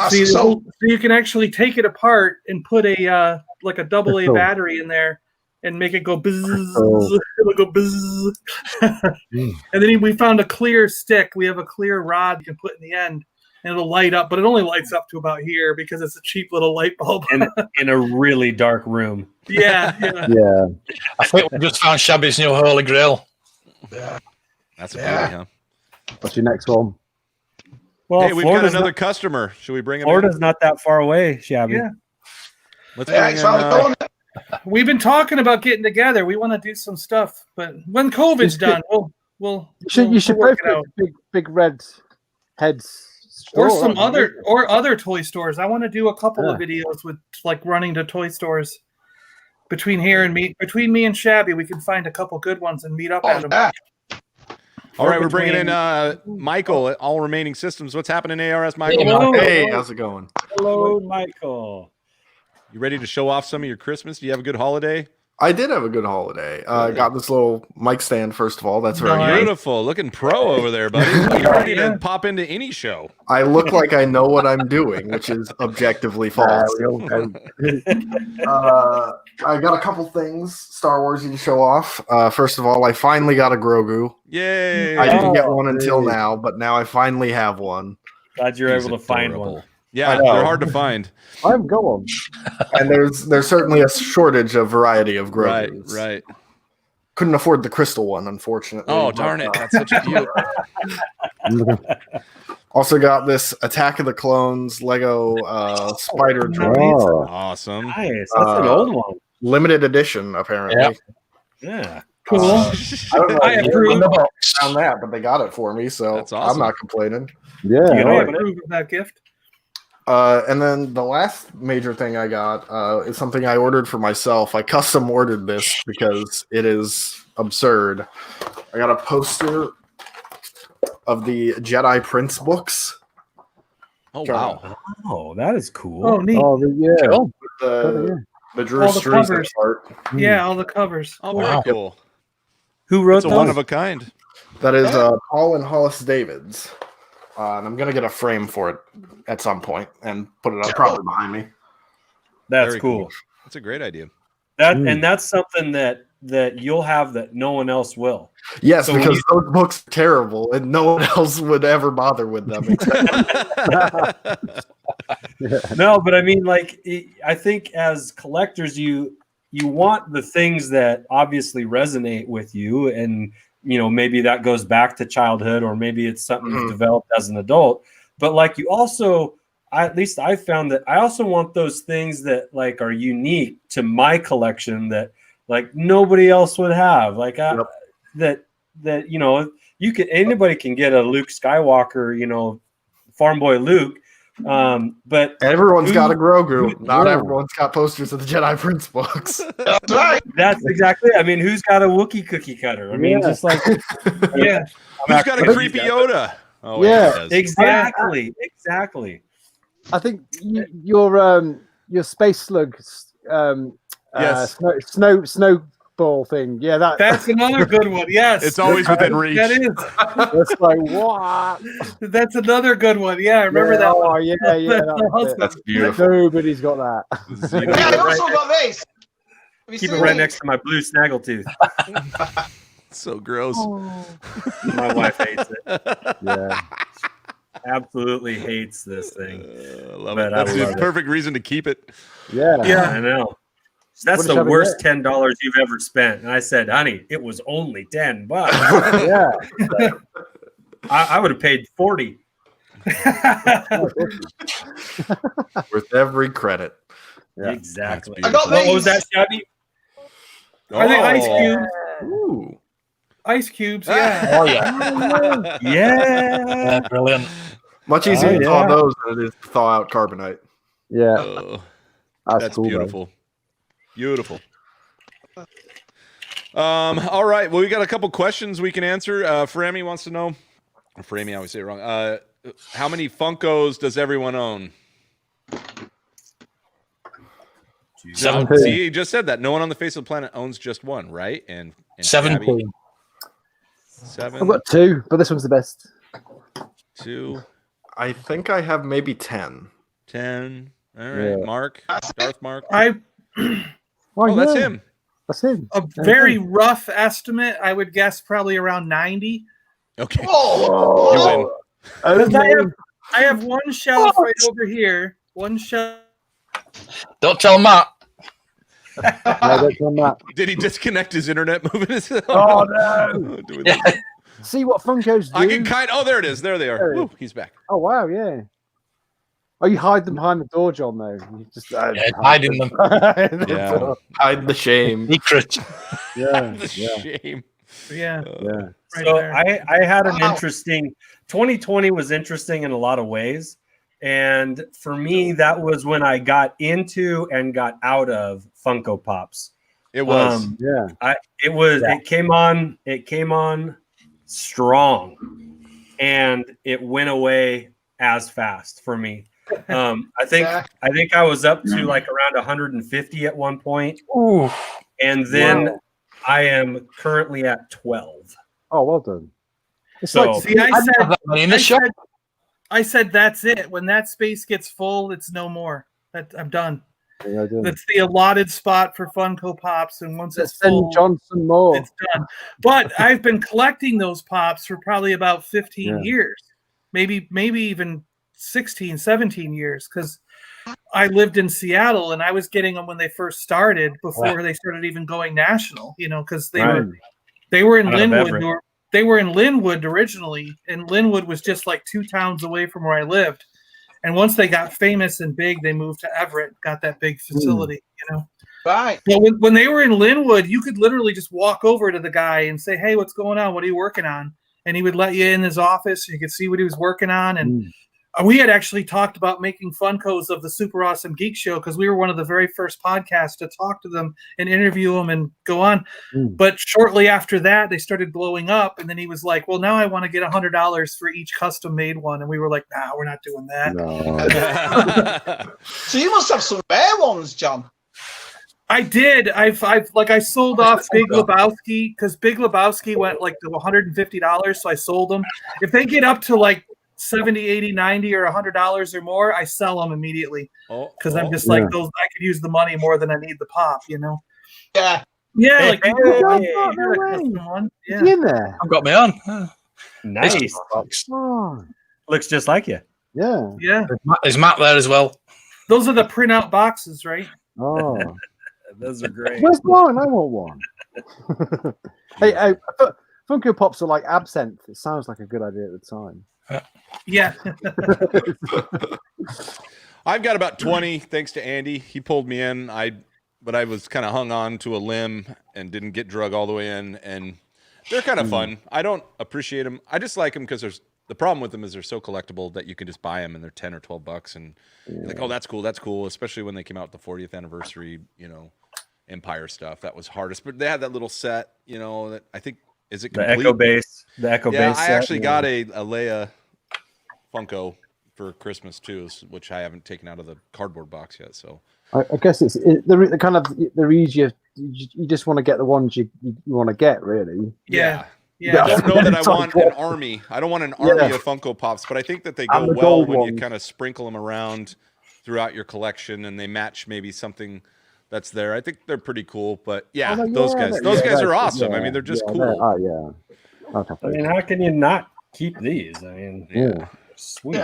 So you can actually take it apart and put a like a AA battery in there and make it go buzz. It'll go buzz. And then we found a clear stick. We have a clear rod you can put in the end, and it'll light up, but it only lights up to about here because it's a cheap little light bulb in a really dark room. Yeah. I think we just found Shabby's new Holy Grail. Yeah. That's a beauty, huh? What's your next one? Well, hey, we've got another customer. Should we bring him Florida's in? not that far away, Shabby. Yeah. Let's bring in, we've been talking about getting together. We want to do some stuff, but when COVID's done, we'll you should work both it out. big red heads. Or store. some other toy stores. I want to do a couple of videos with like running to toy stores between me and Shabby. We can find a couple good ones and meet up at them. All right, we're bringing in Michael at All Remaining Systems. What's happening, ARS, Michael? Hello. Hey, how's it going? Hello, Michael. You ready to show off some of your Christmas? Do you have a good holiday? I did have a good holiday. Got this little mic stand, first of all. That's very nice. Beautiful. Looking pro over there, buddy. You're ready to pop into any show. I look like I know what I'm doing, which is objectively false. I got a couple things, Star Wars, to show off. First of all, I finally got a Grogu. Yay! I didn't get one until now, but now I finally have one. Glad you're able to find one. Yeah, they're hard to find. I'm going. And there's certainly a shortage of variety of Grogus. Right. Couldn't afford the crystal one, unfortunately. Oh, darn it. That's such a cute. Also got this Attack of the Clones Lego Spider droid. Awesome. Nice. That's an old one. Limited edition, apparently. Yeah. Cool. I don't know. I approve. Found that, but they got it for me, so That's awesome. I'm not complaining. Yeah. I approve of that gift. And then the last major thing I got is something I ordered for myself. I custom ordered this because it is absurd. I got a poster of the Jedi Prince books. Oh, wow. Oh, that is cool. Oh, neat. Oh, yeah. Cool. The Drew All the Struzan covers. art. Yeah, all the covers. Oh, very cool. Who wrote It's a those? one of a kind. That is Paul and Hollis Davids. And I'm going to get a frame for it at some point and put it up probably behind me. That's Very cool. That's a great idea. And that's something that you'll have that no one else will. Yes, So because those books are terrible and no one else would ever bother with them. No, but I mean, like, I think as collectors, you want the things that obviously resonate with you, and maybe that goes back to childhood, or maybe it's something you've developed as an adult. But like, you also, at least I found that I also want those things that like are unique to my collection that like nobody else would have. Like that anybody can get a Luke Skywalker, farm boy Luke. But everyone's got a Grogu. Not everyone's got posters of the Jedi Prince books. That's right. That's exactly. I mean, who's got a Wookiee cookie cutter? I mean, just like Who's got a creepy Yoda? Oh, yeah, exactly. I think your space slug, snowball thing. Yeah, that's another good one. Yes, it's always within reach. That is. It's like what? That's another good one. Yeah, I remember that. Oh one. yeah. That's beautiful. Nobody's got that. Yeah, I also got this. Keep it right next to my blue snaggletooth. So gross. My wife hates it. Yeah. absolutely hates this thing. I love But it. That's I the love it. perfect reason to keep it. Yeah. I know. That's What the is having worst it? $10 you've ever spent. And I said, honey, it was only $10. Yeah. I would have paid 40. Worth every credit. Yeah. Exactly. That's I got What was these. that, Shabby? Are they ice cubes? Ooh. Ice cubes, yeah. Oh yeah, Yeah. brilliant. Much easier Oh, to thaw yeah. those than it is to thaw out carbonite. Yeah. Oh, That's cool, beautiful. Beautiful. All right. Well, we got a couple questions we can answer. Frammy wants to know. Frammy, I always say it wrong. How many Funkos does everyone own? Seven. See, he just said that. No one on the face of the planet owns just one, right? And Shabby, 17. 7, I've got 2, but this one's the best. 2, I think I have maybe 10. 10. All right, Yeah. Mark, Darth Mark. I Oh, that's yeah. him. That's him. a very rough estimate. I would guess probably around 90. Okay. Whoa! You win. Because I have one shelf right over here. One shelf. Don't tell Matt. No, don't tell Matt. Did he disconnect his internet moving? Oh, no. Yeah. See what Funkos do? I can kind. Oh, there it is. There they are. There it Woo, he's back. Oh, wow, yeah. Oh, you hide them behind the door, John, though. You just Hiding them. Yeah. Hide the shame. Secret. Yeah. The Yeah. shame. Yeah. Yeah. Right So there. I had an interesting 2020 was interesting in a lot of ways. And for me, that was when I got into and got out of Funko Pops. It was. Yeah. It came on strong and it went away as fast for me. I think I was up to like around 150 at one point. Ooh. And then Wow. I am currently at 12. Oh, well done. It's So- like See, I Have said that money in the shop. I said that's it. When that space gets full, it's no more. I'm done. Yeah, I do. That's the allotted spot for Funko Pops, and once it's Send full, John some more. it's done. But I've been collecting those pops for probably about 15 Yeah. years, maybe even 16, 17 years, because I lived in Seattle and I was getting them when they first started, before they started even going national. Because they were in Out of Linwood. Everett. They were in Linwood originally, and Linwood was just like 2 towns away from where I lived. And once they got famous and big, they moved to Everett, got that big facility, Right. But when they were in Linwood, you could literally just walk over to the guy and say, "Hey, what's going on? What are you working on?" And he would let you in his office. And you could see what he was working on. And we had actually talked about making Funkos of the Super Awesome Geek Show, because we were one of the very first podcasts to talk to them and interview them and go on. But shortly after that, they started blowing up. And then he was like, "Well, now I want to get $100 for each custom made one." And we were like, "Nah, we're not doing that." No. So you must have some rare ones, John. I did. I sold off Big Lebowski, because Big Lebowski went like to $150. So I sold them. If they get up to like 70, 80, 90 or $100 or more, I sell them immediately, because I'm just like, those, I could use the money more than I need the pop, Yeah. Yeah, Hey, like hey, you got hey, a no way. custom one. Is Yeah. he in there? I've got me on. Nice. Oh, Looks just like you. yeah. Yeah. There's Matt there as well. Those are the printout boxes, right? Oh. Those are great. Where's mine? I want one. Hey, Funko Pops are like absinthe. It sounds like a good idea at the time. Yeah. I've got about 20, thanks to Andy. He pulled me in. But I was kind of hung on to a limb and didn't get drug all the way in. And they're kind of fun. I don't appreciate them. I just like them because the problem with them is they're so collectible that you can just buy them and they're $10 or $12, and you're like, oh, that's cool. Especially when they came out with the 40th anniversary, Empire stuff. That was hardest. But they had that little set, that I think, is it complete? The Echo Base. Yeah, I actually got a Leia Funko for Christmas too, which I haven't taken out of the cardboard box yet. So I guess they're kind of they're easier. You just want to get the ones you want to get, really. Yeah. I don't know that I want an army. I don't want an army of Funko Pops, but I think that they go the well gold when you ones. kind of sprinkle them around throughout your collection, and they match maybe something that's there. I think they're pretty cool. But those guys are awesome. I mean, they're just cool. Oh yeah. Okay. I mean, how can you not keep these? I mean, Sweet.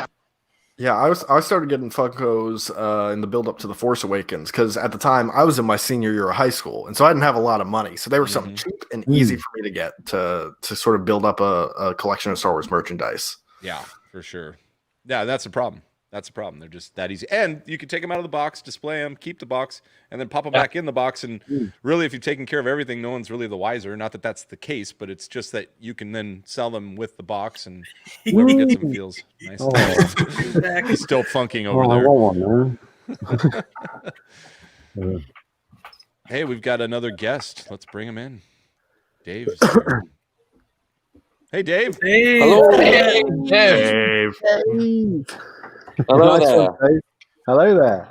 Yeah, I started getting Funkos in the build up to the Force Awakens because at the time I was in my senior year of high school, and so I didn't have a lot of money. So they were something cheap and easy for me to get to sort of build up a collection of Star Wars merchandise. Yeah, for sure. Yeah, that's a problem. That's a problem. They're just that easy. And you can take them out of the box, display them, keep the box, and then pop them back in the box. And really, if you've taken care of everything, no one's really the wiser. Not that that's the case, but it's just that you can then sell them with the box, and whoever gets them feels nice. He's still funking over there. I want one, man. Hey, we've got another guest. Let's bring him in. Dave. Hey, Dave. Hey. Hello. Hey. Dave. Hello Nice there. one, Dave. Hello there.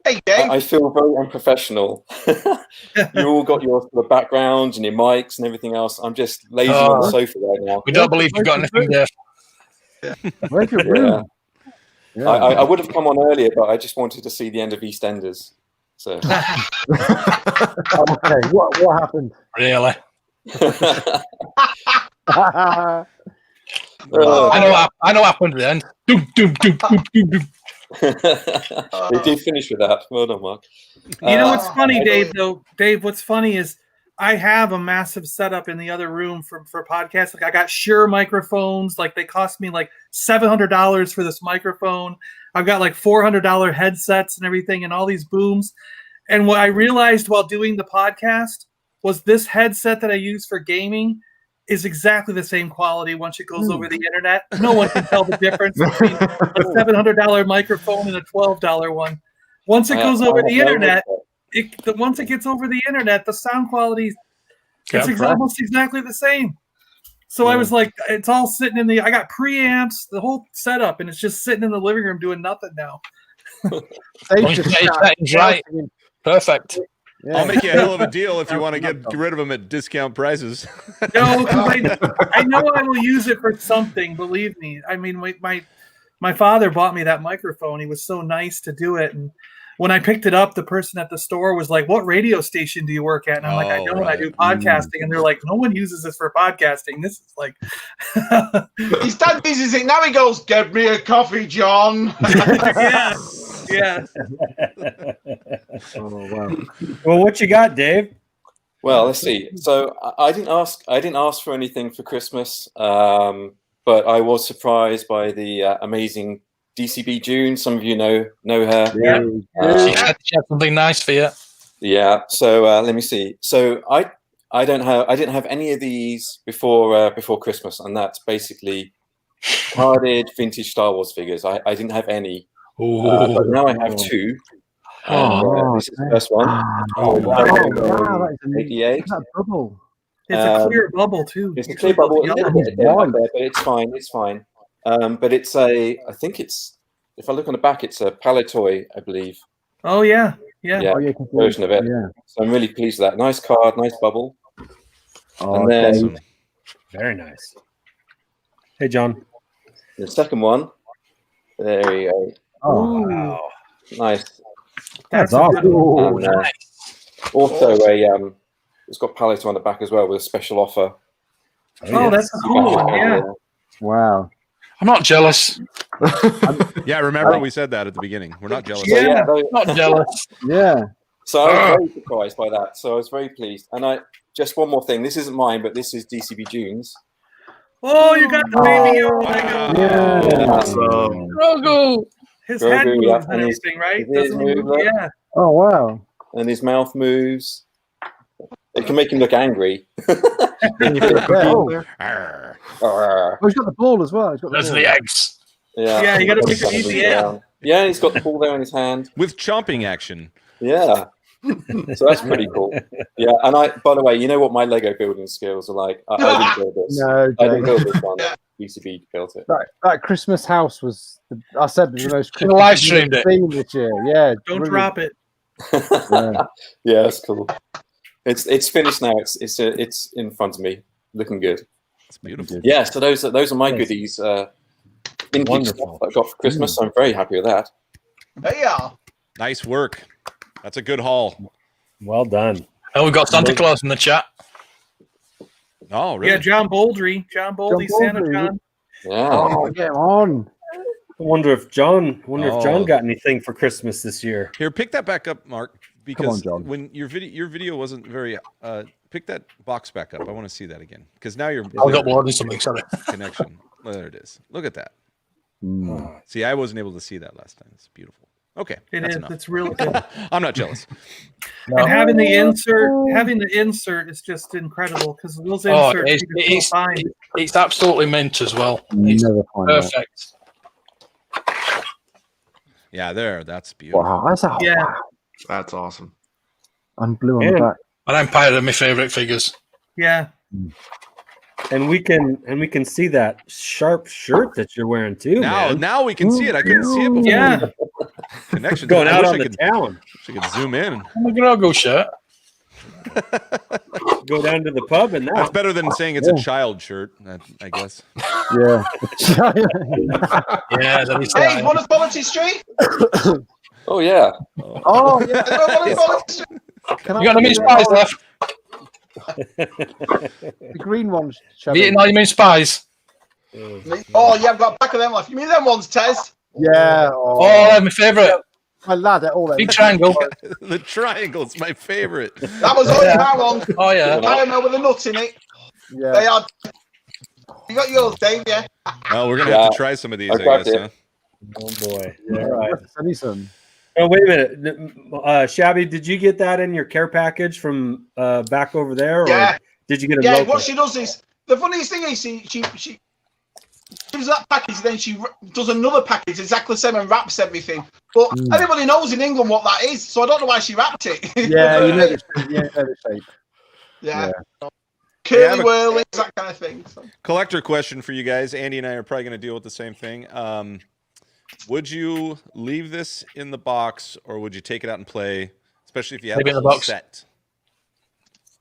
Hey, Dave. I feel very unprofessional. You all got your sort of backgrounds and your mics and everything else. I'm just lazy on the sofa right now. We don't believe you've got anything there. Where's your room? Yeah. I would have come on earlier, but I just wanted to see the end of EastEnders. So. Okay, what happened? Really? I know what happened at the end. Doom, doom, doom, doom, doom, doom. They did finish with that. Well done, Mark. You know what's funny, Dave, though? Dave, what's funny is I have a massive setup in the other room for podcasts. Like I got Shure microphones. Like they cost me like $700 for this microphone. I've got like $400 headsets and everything and all these booms. And what I realized while doing the podcast was this headset that I use for gaming is exactly the same quality once it goes over the internet. No one can tell the difference between a $700 microphone and a $12 one. Once it goes over the internet, once it gets over the internet, the sound quality it's almost exactly the same. So I was like, it's all sitting in I got preamps, the whole setup, and it's just sitting in the living room doing nothing now. Right. Perfect. Yeah. I'll make you a hell of a deal if you want to get rid of them at discount prices. No, because I know I will use it for something. Believe me. I mean, my father bought me that microphone. He was so nice to do it, and when I picked it up, the person at the store was like, "What radio station do you work at?" And I'm like, "I don't. I do podcasting." And they're like, "No one uses this for podcasting. This is like." His dad uses it now. He goes, "Get me a coffee, John." Yeah. Oh wow. Well, what you got, Dave? Well, let's see. So I didn't ask for anything for Christmas, but I was surprised by the amazing DCB June. Some of you know her. Yeah. She had something nice for you. Yeah. So let me see. So I didn't have any of these before Christmas, and that's basically carded vintage Star Wars figures. I didn't have any. But now I have two. This is the first one. Wow, 88. That bubble. It's a clear bubble too. It's a clear bubble. A little bit there, but it's fine. It's fine. But it's I think it's. If I look on the back, it's a Paliboy, I believe. Oh yeah. Version of it. Yeah. So I'm really pleased with that. Nice card, nice bubble. And then awesome. Very nice. Hey, John. The second one. There you go. Oh, wow. Nice. That's awesome. And, also it's got Paliboy on the back as well with a special offer. Oh, that's a cool one. Yeah. Wow. I'm not jealous. Yeah, remember we said that at the beginning. We're not jealous. Yeah, not jealous. Yeah. So I was very surprised by that. So I was very pleased. And just one more thing. This isn't mine, but this is DCB June's. Oh, you got the baby. Oh my God. Yeah. Awesome. Grogu. His head Grogu, moves and and his everything, right? ears Doesn't he move, move? look. Yeah. Oh wow. And his mouth moves. It can make him look angry. Oh, Arr. he's got the ball as well. He's got Those are the eggs. Yeah, you got to make it easy. Yeah. Yeah, he's got the ball there in his hand. With chomping action. Yeah. So that's pretty cool. Yeah, and by the way, you know what my Lego building skills are like? I didn't build this. No, I didn't build this one. UCB built it. That Christmas house was, I said, the most You live streamed it. thing this year. Yeah. Don't brilliant. drop it. Yeah, that's cool. It's finished now. It's in front of me, looking good. It's beautiful. Yeah, so those are my goodies. Vintage stuff I got for Christmas. So I'm very happy with that. There you are. Nice work. That's a good haul. Well done. Oh, we've got Santa Claus in the chat. Oh, really? Yeah, John Bouldry, Santa Bouldry. John. Yeah. Oh, get on. wonder if John Oh. got anything for Christmas this year. Here, pick that back up, Mark, because John. when your video wasn't very pick that box back up. I want to see that again because now you're I got more than something. Sorry. connection. Well, there it is. Look at that. See, I wasn't able to see that last time. It's beautiful. Okay, It is. enough. It's really good. I'm not jealous. And having the insert is just incredible because those inserts you can still find. It's absolutely mint as well. It's Never find that. perfect. Yeah, that's beautiful. Wow, That's awesome. And blue on the back. And Empire are my favourite figures. Yeah. And we can see that sharp shirt that you're wearing too. Now we can see it. I couldn't see it before. Yeah. Connection going out on the town. I could zoom in. I'm gonna go shirt. Go down to the pub and That's better than saying it's a child shirt, I guess. Yeah. Yeah, that is Hey, one of Quality Street. Oh yeah. Oh yeah. You got any mince pies left? The green ones. Have you eaten all your mince pies? Oh yeah, I've got a pack of them left. You mean them ones, Tez? Yeah. Oh, they're my favourite. My lad, all them. Big triangle. The triangle's my favorite. That was only my one. Oh yeah. Caramel with a nut in it. Yeah. They are. You got yours, Dave? Yeah. Well, we're gonna have to try some of these, I guess. Huh? Oh boy. Yeah. All right. Send me some. Oh wait a minute, Shabby, did you get that in your care package from back over there, or Yeah. did you get it Yeah. local? What she does is the funniest thing is she gives that package, then she does another package exactly the same and wraps everything. But everybody knows in England what that is, so I don't know why she wrapped it. Yeah, you know the shape. Yeah. Yeah, Curly whirlies, that kind of thing. So. Collector question for you guys. Andy and I are probably going to deal with the same thing. Would you leave this in the box, or would you take it out and play, especially if you have Leave it in the the box. set?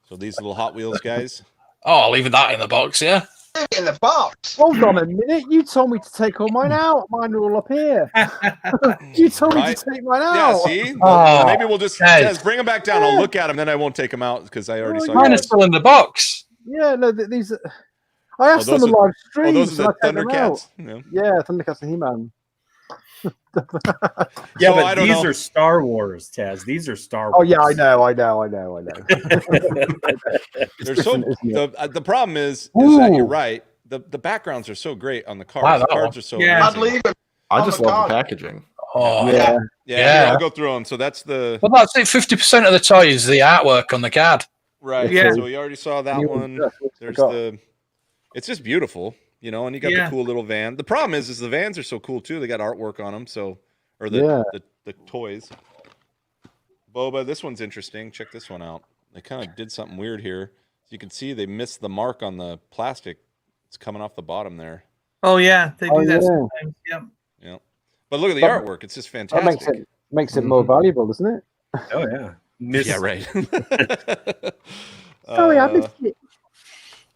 So these little Hot Wheels guys. Oh, I'll leave that in the box, yeah. Leave it in the box. Hold on a minute. You told me to take all mine out. Mine are all up here. You told me to take mine out. Yeah, see? Oh, maybe we'll just guys. bring them back down. I'll look at them, then I won't take them out because I already saw Mine yours. is still in the box. Yeah, no, these. I asked on those the are- live stream. those are the so I take them out. Thundercats. Yeah, Thundercats and He-Man. Yeah, So, I but don't these know. are Star Wars, Taz. These are Star Wars. Oh yeah, I know. They're so different, isn't it? the problem is that you're Ooh. right. The backgrounds are so great on the cards. Wow, the that cards one. are so I'd amazing. leave them. I on just the love card. the packaging. Oh, Yeah. Yeah, Yeah. I'll go through them. So that's the Well, that's it. 50% of the toy is the artwork on the card. right. Yeah. So we already saw that New one. one. Yeah, There's forgot. the. It's just beautiful, you know, and you got Yeah. the cool little van. The problem is the vans are so cool too. They got artwork on them, so or the toys. Boba, this one's interesting. Check this one out. They kind of did something weird here. So you can see they missed the mark on the plastic. It's coming off the bottom there. Oh yeah, they do Oh, that yeah. sometimes. Yep. Yeah. But look at the But- artwork. It's just That fantastic. makes it more valuable, doesn't it? Oh yeah. Yeah, right. Sorry, I missed it.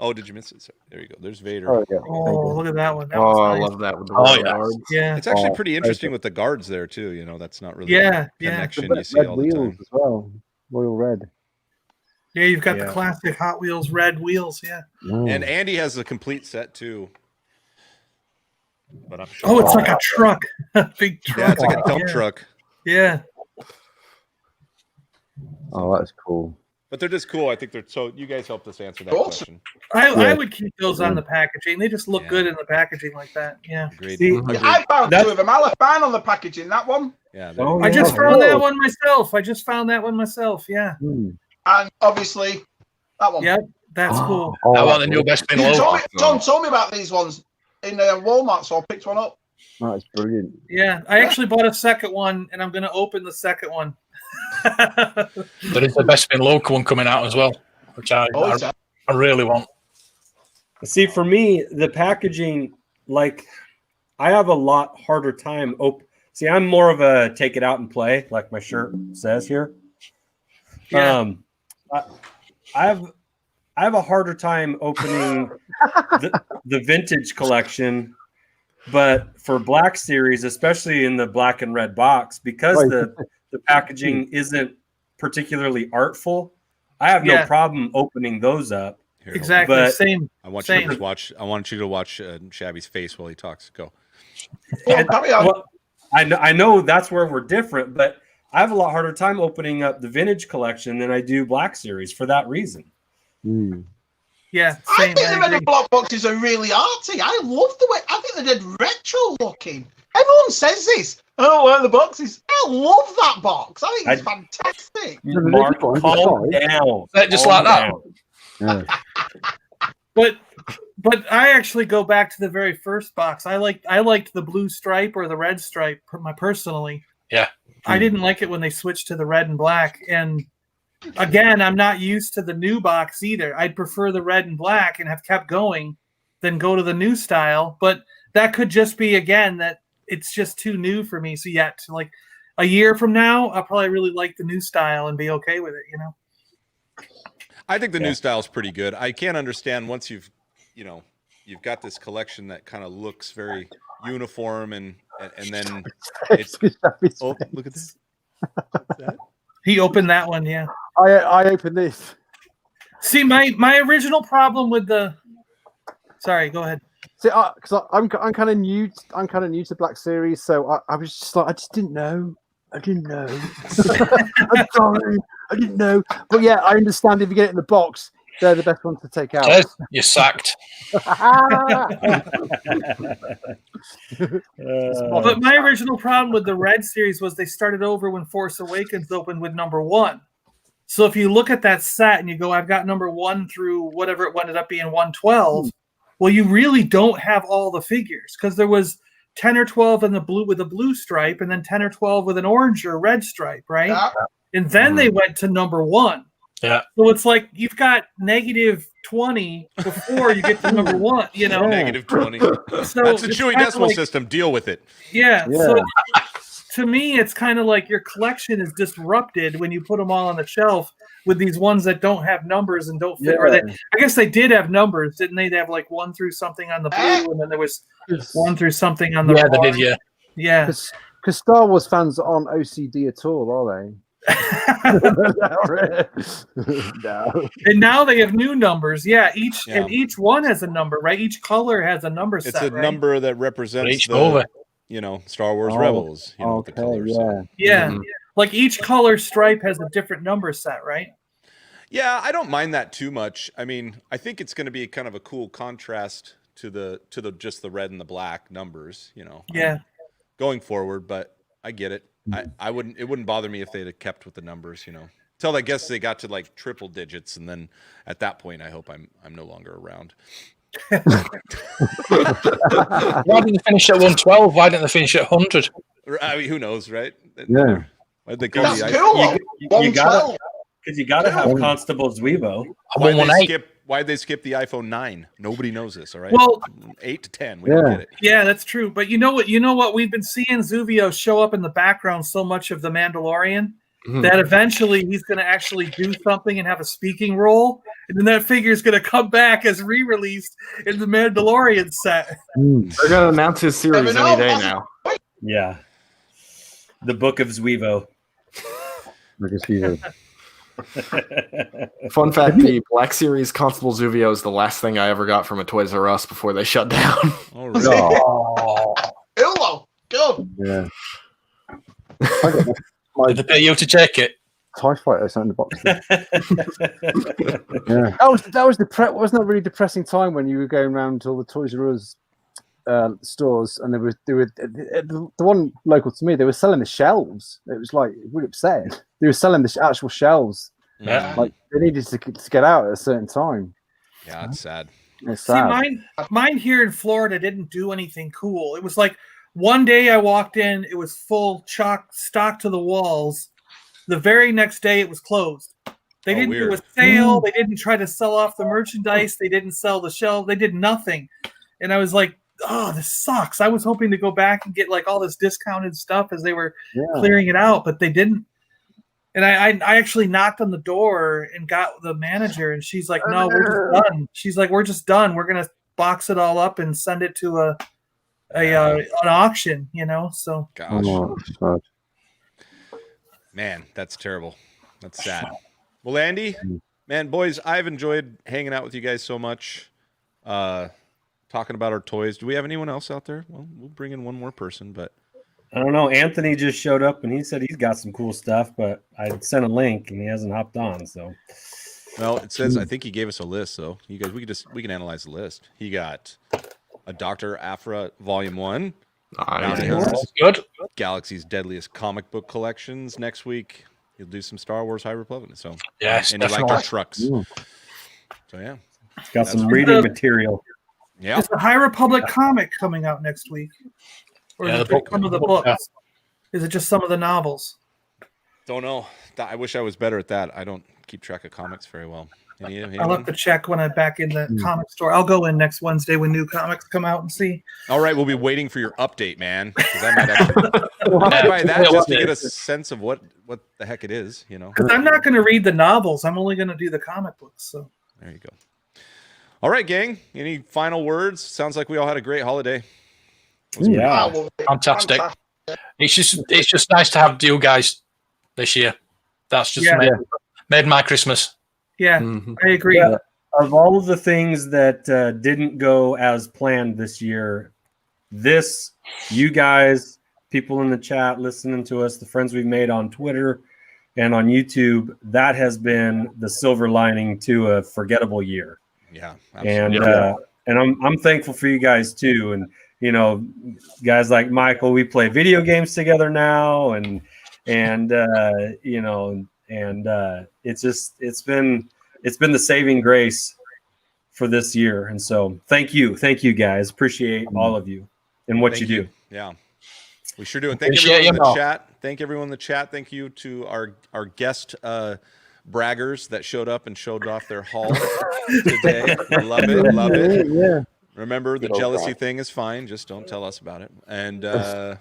Oh, did you miss it? Sorry. There you go. There's Vader. Oh yeah. Oh, look at that one. That Oh, one's I nice. love that with the Oh, red yeah. cards. Yeah. It's actually Oh, pretty interesting with the guards there too. You know, that's not really Yeah, a yeah. connection The you see red all the wheels time. as well. Royal red. Yeah, you've got Yeah. the classic Hot Wheels red wheels. Yeah. And Andy has a complete set too. But I'm sure. Oh, it's like a truck. Big truck. Yeah, it's like a dump Yeah. truck. Yeah. Oh, that's cool. But they're just cool. I think they're so. You guys helped us answer that Awesome. question. I would keep those on the packaging. They just look Yeah. good in the packaging like that. Yeah. Agreed. See, Agreed. I found That's- two of them. I left mine on the packaging. That one, Yeah. Oh, they're- I just yeah. found that Whoa. one myself. Yeah. and obviously that one. Yep. That's cool. Oh, I want the new Best Bin logo. John told me about these ones in Walmart, so I picked one up. that's brilliant. Yeah. I actually bought a second one, and I'm going to open the second one. There is the Best Bin local one coming out as well, which I really want. See, for me, the packaging, like, I have a lot harder time. See, I'm more of a take it out and play, like my shirt says here. Yeah. I have a harder time opening the vintage collection, but for Black Series, especially in the black and red box, because Right. the packaging isn't particularly artful, I have no Yeah. problem opening those up. Here, hold on. Exactly. But- Same. I want you to Same. just watch. I want you to watch Shabby's face while he talks. Go. Well, I know that's where we're different, but I have a lot harder time opening up the vintage collection than I do Black Series for that reason. Yeah, I think the red and block boxes are really arty. I love the way. I think they're dead retro looking. Everyone says this. I don't like the boxes. I love that box. I think it's fantastic. Mark, calm down. Just like that. But I actually go back to the very first box. I liked the blue stripe or the red stripe personally. Yeah. I didn't like it when they switched to the red and black. And again, I'm not used to the new box either. I'd prefer the red and black and have kept going than go to the new style. But that could just be, again, that it's just too new for me. So yet, like a year from now, I'll probably really like the new style and be okay with it, you know? I think the new style is pretty good. I can't understand once you've got this collection that kind of looks very uniform and then it's oh, look at this. He opened that one, yeah. I opened this. See, my original problem with the. Sorry, go ahead. See, because I'm kind of new. I'm kind of new to Black Series, so I was just like, I just didn't know. I'm sorry, I didn't know. But yeah, I understand if you get it in the box, they're the best ones to take out. You're sacked. But my original problem with the Red Series was they started over when Force Awakens opened with number 1. So if you look at that set and you go, I've got number 1 through whatever it ended up being 112, well, you really don't have all the figures because there was 10 or 12 in the blue with a blue stripe and then 10 or 12 with an orange or red stripe, right? Yeah. And then they went to number 1. Yeah. So it's like you've got -20 before you get to number 1, you know? -20. So that's the Chewy decimal system. Deal with it. Yeah. So to me, it's kind of like your collection is disrupted when you put them all on the shelf with these ones that don't have numbers and don't fit. Or I guess they did have numbers, didn't they? They have like 1 through something on the blue, and then there was 1 through something on the they did, yeah. Because Star Wars fans aren't OCD at all, are they? No. And now they have new numbers. Yeah, and each one has a number, right? Each color has a number set. It's a number that represents Star Wars Rebels. The colors. Yeah. Like each color stripe has a different number set, right? Yeah, I don't mind that too much. I mean, I think it's going to be kind of a cool contrast to the just the red and the black numbers, going forward. But I get it. It wouldn't bother me if they'd have kept with the numbers, Until I guess they got to like triple digits, and then at that point, I hope I'm no longer around. Why didn't they finish at 112? Why didn't they finish at 100? I mean, who knows, right? Yeah. They That's cool. You gotta have Constable Zwevo. Why'd they skip the iPhone 9? Nobody knows this, all right? Well, 8 to 10, we don't get it. Yeah, that's true. But you know what? We've been seeing Zuvio show up in the background so much of The Mandalorian that eventually he's going to actually do something and have a speaking role, and then that figure is going to come back as re-released in the Mandalorian set. They're going to announce his series any day now. Yeah. The Book of Zwevo. Fun fact, the Black Series Constable Zuvio is the last thing I ever got from a Toys R Us before they shut down. Oh, really? Hello. Go. Yeah. Did they pay you to check it? TIE Fighter in the box. Yeah. That was wasn't that a really depressing time when you were going around to all the Toys R Us stores, and they were the one local to me, they were selling the shelves. It was like really upsetting. They were selling the actual shelves. Yeah, like they needed to get out at a certain time. Yeah, it's sad. It's sad. See, mine here in Florida didn't do anything cool. It was like one day I walked in, it was full stock to the walls. The very next day it was closed. They didn't do a sale. They didn't try to sell off the merchandise. They didn't sell the shelves. They did nothing. And I was like, oh, this sucks. I was hoping to go back and get like all this discounted stuff as they were clearing it out, but they didn't. And I actually knocked on the door and got the manager, and she's like, no, we're just done. She's like, we're just done. We're going to box it all up and send it to an auction, so. Gosh. Man, that's terrible. That's sad. Well, Andy, man, boys, I've enjoyed hanging out with you guys so much. talking about our toys. Do we have anyone else out there? Well, we'll bring in one more person, but I don't know. Anthony just showed up and he said he's got some cool stuff, but I sent a link and he hasn't hopped on. So, well, it says I think he gave us a list. So you guys, we can analyze the list. He got a Dr. Aphra Volume 1. Nice. Good. Galaxy's Deadliest Comic Book Collections next week. He'll do some Star Wars High Republic. So yes, and he liked our trucks. So yeah, it's got some reading material. Yeah, is the High Republic comic coming out next week? Or is it just some of the books? Yeah. Is it just some of the novels? Don't know. I wish I was better at that. I don't keep track of comics very well. I'll have to check when I'm back in the comic store. I'll go in next Wednesday when new comics come out and see. All right, we'll be waiting for your update, man. Because I might actually buy that just to get a sense of what the heck it is, you know. Because I'm not going to read the novels. I'm only going to do the comic books. So there you go. All right, gang. Any final words? Sounds like we all had a great holiday. Yeah, fantastic. It's just nice to have you guys this year. That's just made my Christmas. Yeah, I agree. Yeah. Of all of the things that didn't go as planned this year, you guys, people in the chat listening to us, the friends we've made on Twitter and on YouTube, that has been the silver lining to a forgettable year. Yeah, absolutely. And I'm thankful for you guys too. And you know, guys like Michael, we play video games together now, and you know. And it's been the saving grace for this year. And so thank you guys. Appreciate all of you and what you do. Yeah, we sure do. And thank everyone in the chat. Thank everyone in the chat. Thank you to our guest braggers that showed up and showed off their haul today. Love it. Yeah. Remember, the jealousy thing is fine. Just don't tell us about it. And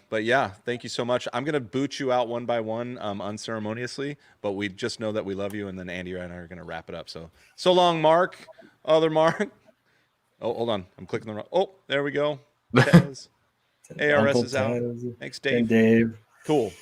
but yeah, thank you so much. I'm gonna boot you out one by one, unceremoniously. But we just know that we love you, and then Andy and I are gonna wrap it up. So long, Mark. Other Mark. Oh, hold on. I'm clicking the wrong. Oh, there we go. ARS is out. Thanks, Dave. And Dave. Cool.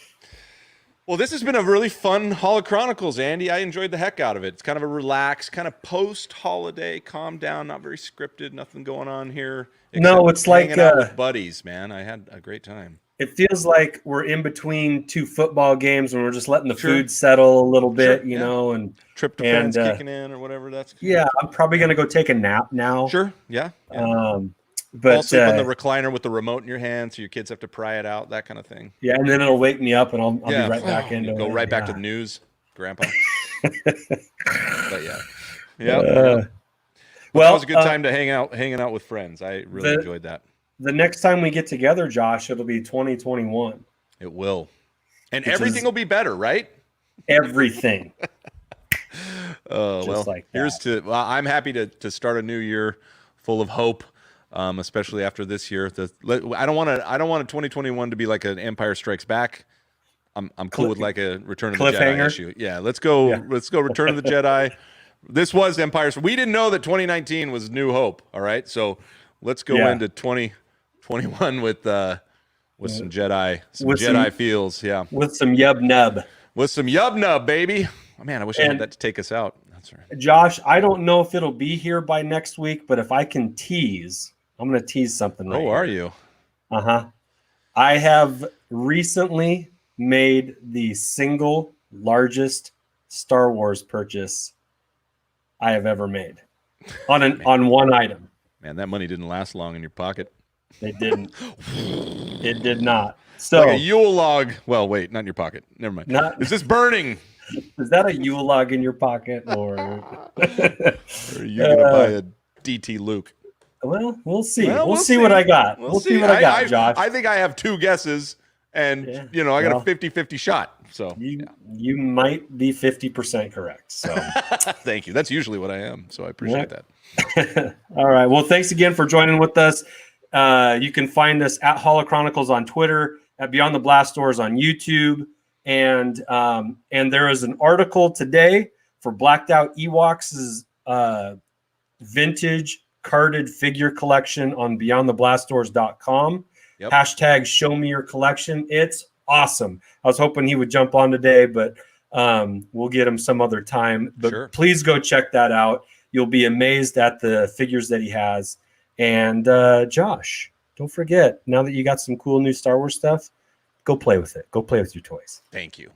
Well, this has been a really fun Holochronicles, Andy. I enjoyed the heck out of it. It's kind of a relaxed, kind of post-holiday, calm down, not very scripted, nothing going on here. No, it's like hanging out with buddies, man. I had a great time. It feels like we're in between two football games and we're just letting the food settle a little bit, you know, and tryptophan's kicking in or whatever. I'm probably gonna go take a nap now. Sure, yeah. But fall asleep on the recliner with the remote in your hand, so your kids have to pry it out, that kind of thing. Yeah, and then it'll wake me up, and I'll be right back into it. Go right back to the news, Grandpa. But yeah. Well, that was a good time to hanging out with friends. I really enjoyed that. The next time we get together, Josh, it'll be 2021. It will, and everything will be better, right? Everything. I'm happy to start a new year full of hope. Especially after this year, I don't want a 2021 to be like an Empire Strikes Back. I'm cool with like a Return of the Jedi issue. Yeah, let's go Return of the Jedi. This was Empire. We didn't know that 2019 was New Hope. All right, so let's go into 2021 with some Jedi feels. Yeah, with some yub nub, baby. Oh, man, I wish I had that to take us out. That's right, Josh. I don't know if it'll be here by next week, but if I can tease. I'm going to tease something right are here. You? I have recently made the single largest Star Wars purchase I have ever made on one item. Man, that money didn't last long in your pocket. It didn't. It did not. So like a Yule log. Well, wait, not in your pocket. Never mind. Is this burning? Is that a Yule log in your pocket, or are you going to buy a DT Luke? Well, we'll see. We'll see what I got. We'll see what I got, Josh. I think I have two guesses, and I got a 50-50 shot. So you might be 50% correct. So thank you. That's usually what I am. So I appreciate that. All right. Well, thanks again for joining with us. You can find us at Holochronicles on Twitter, at Beyond the Blast Doors on YouTube, and there is an article today for Blacked Out Ewoks' vintage carded figure collection on beyondtheblastdoors.com. Yep. Hashtag show me your collection. It's awesome. I was hoping he would jump on today, but we'll get him some other time. But please go check that out. You'll be amazed at the figures that he has. And Josh, don't forget, now that you got some cool new Star Wars stuff, go play with it. Go play with your toys. Thank you.